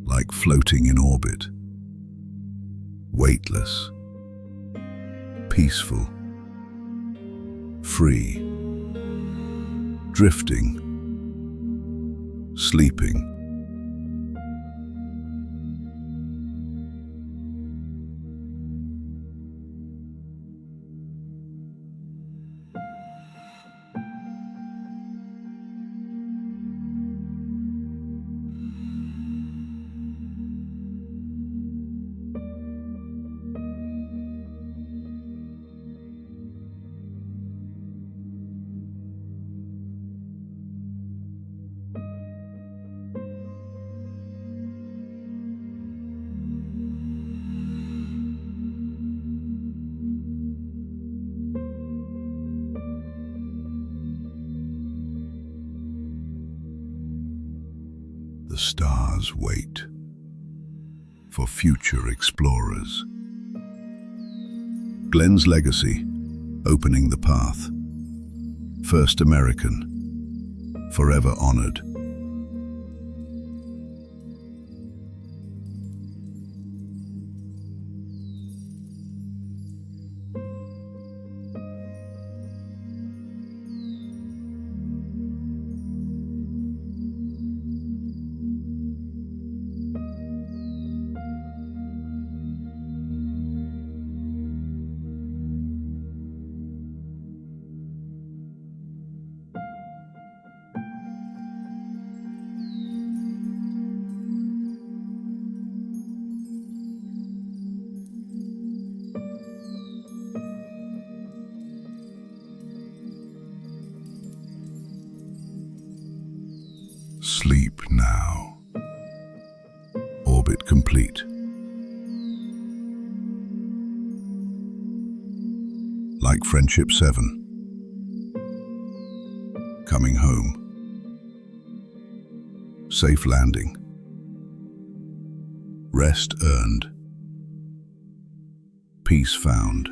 like floating in orbit. Weightless, peaceful, free, drifting, sleeping. The stars wait for future explorers. Glen's legacy, opening the path. First American, forever honored. Sleep now. Orbit complete. Like Friendship 7. Coming home. Safe landing. Rest earned. Peace found.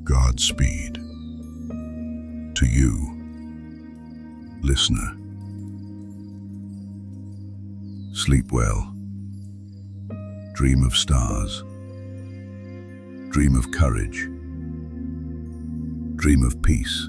Godspeed to you, listener. Sleep well. Dream of stars. Dream of courage. Dream of peace.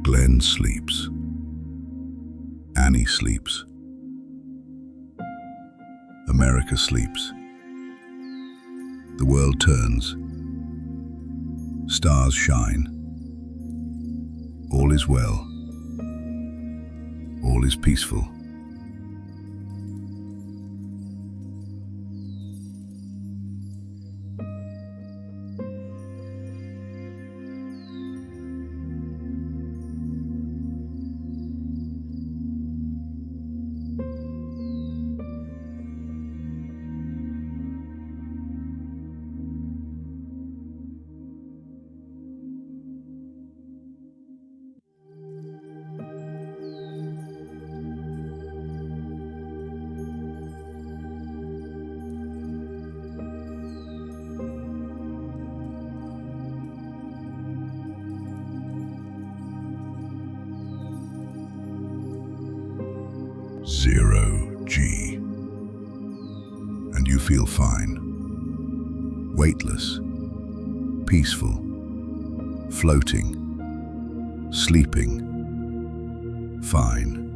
Glen sleeps. Annie sleeps. America sleeps. The world turns. Stars shine. All is well. All is peaceful. Zero G. And you feel fine. Weightless. Peaceful. Floating. Sleeping. Fine.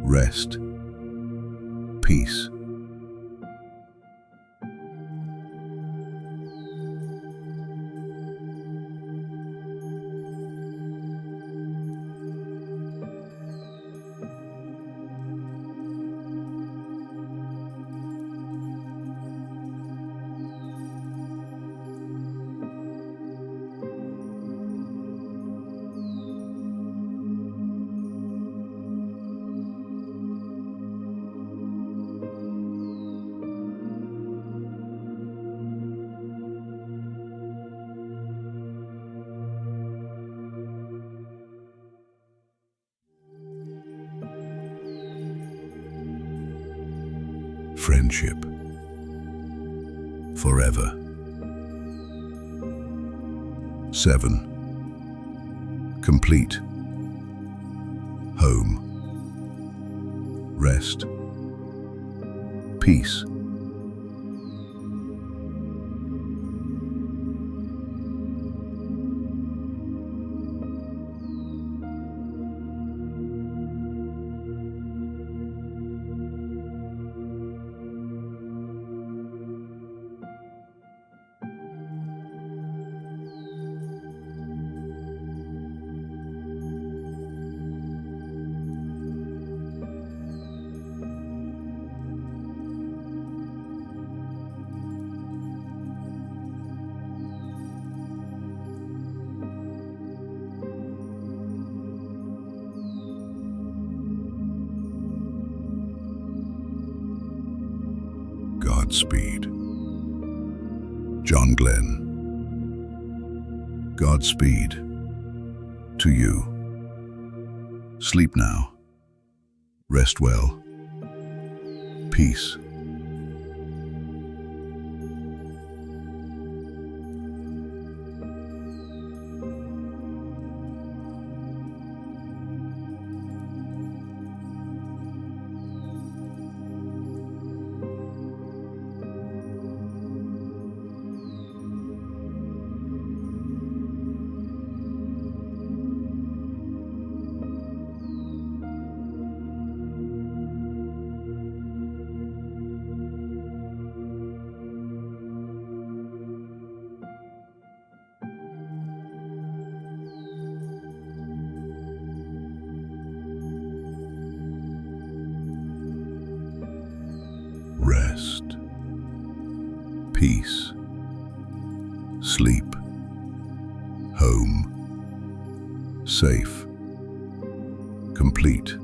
Rest. Peace. friendship, forever. 7. Complete, home, rest, peace. Godspeed. John Glen. Godspeed to you. Sleep now. Rest well. Peace. Rest, peace, sleep, home, safe, complete.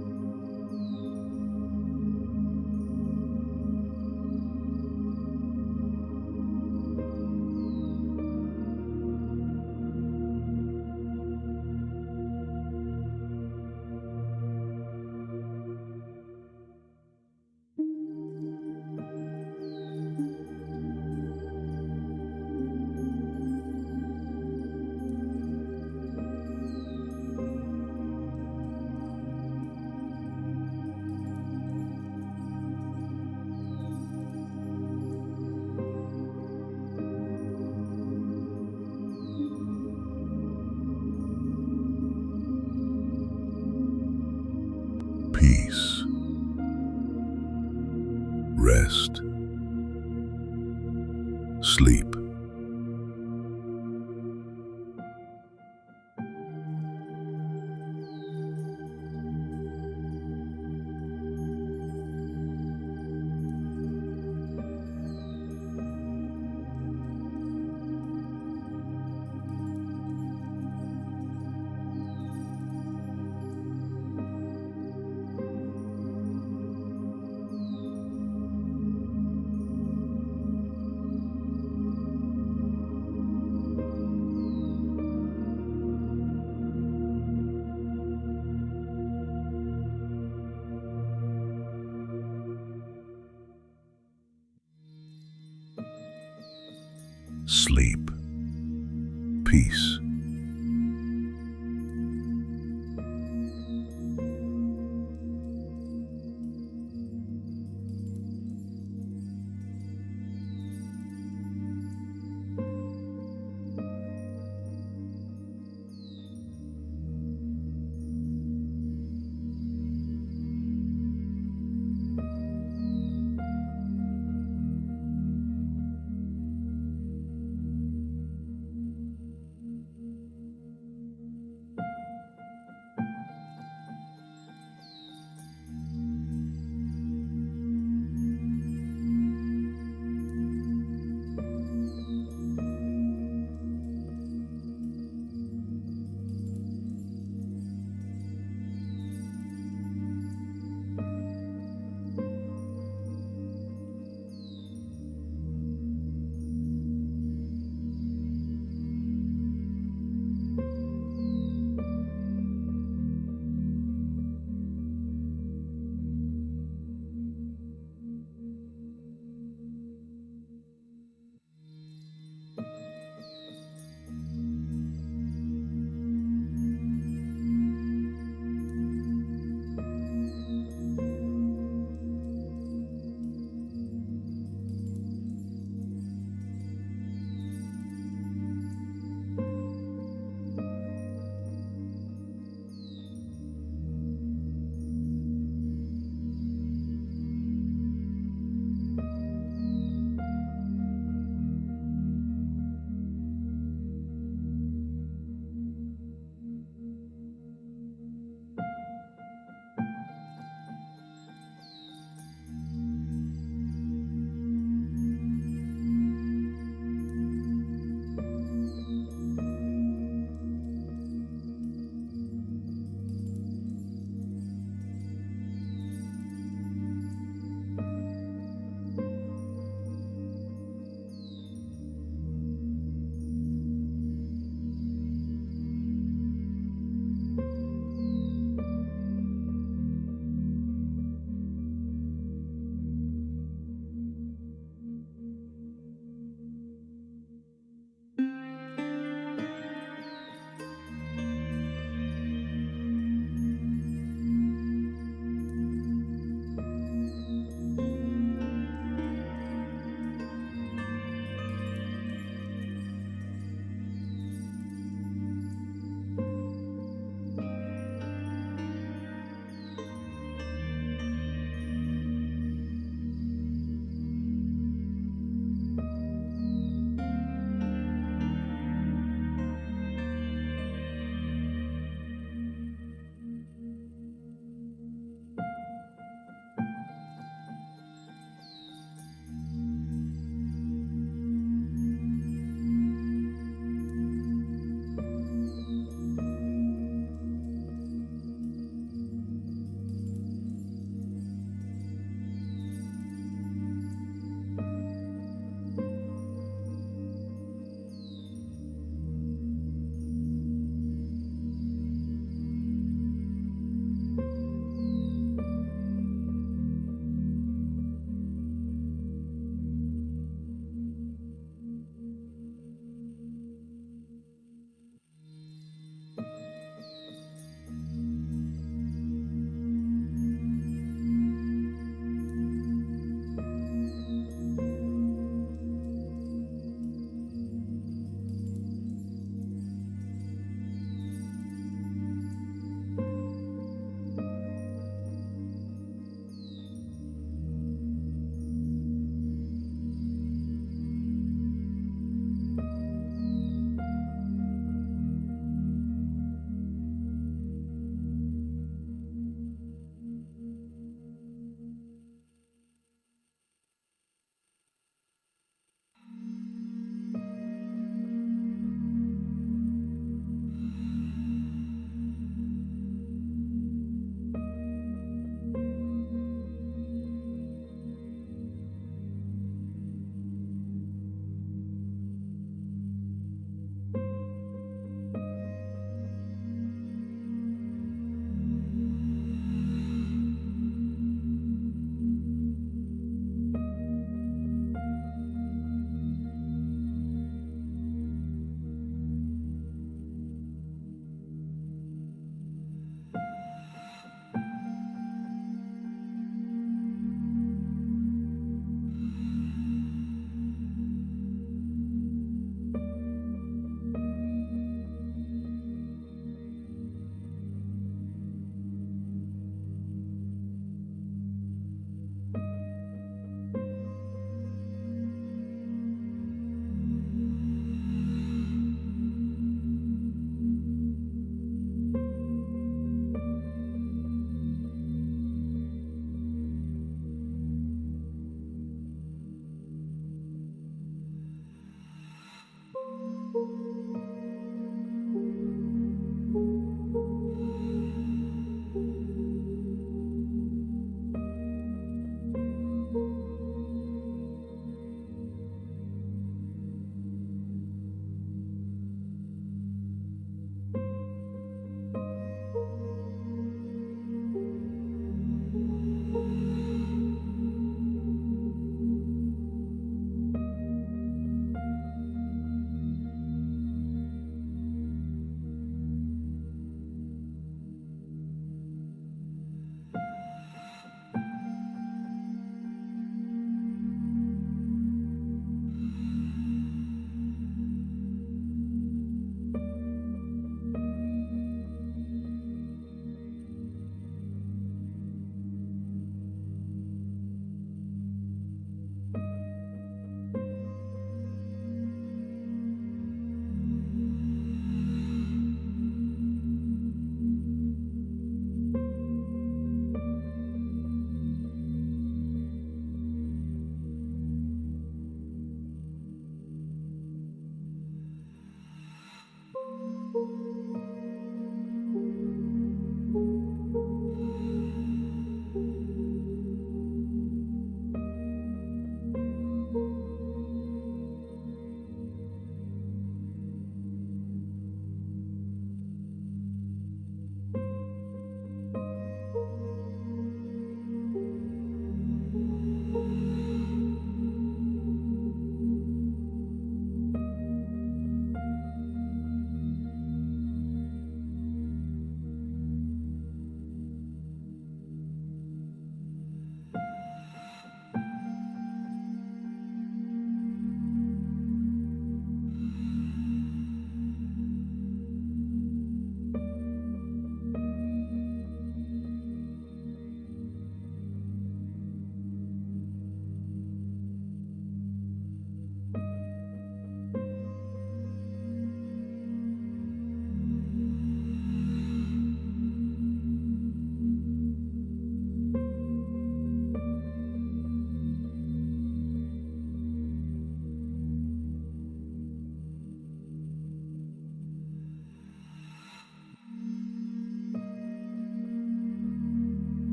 Peace, rest, sleep. Sleep, peace,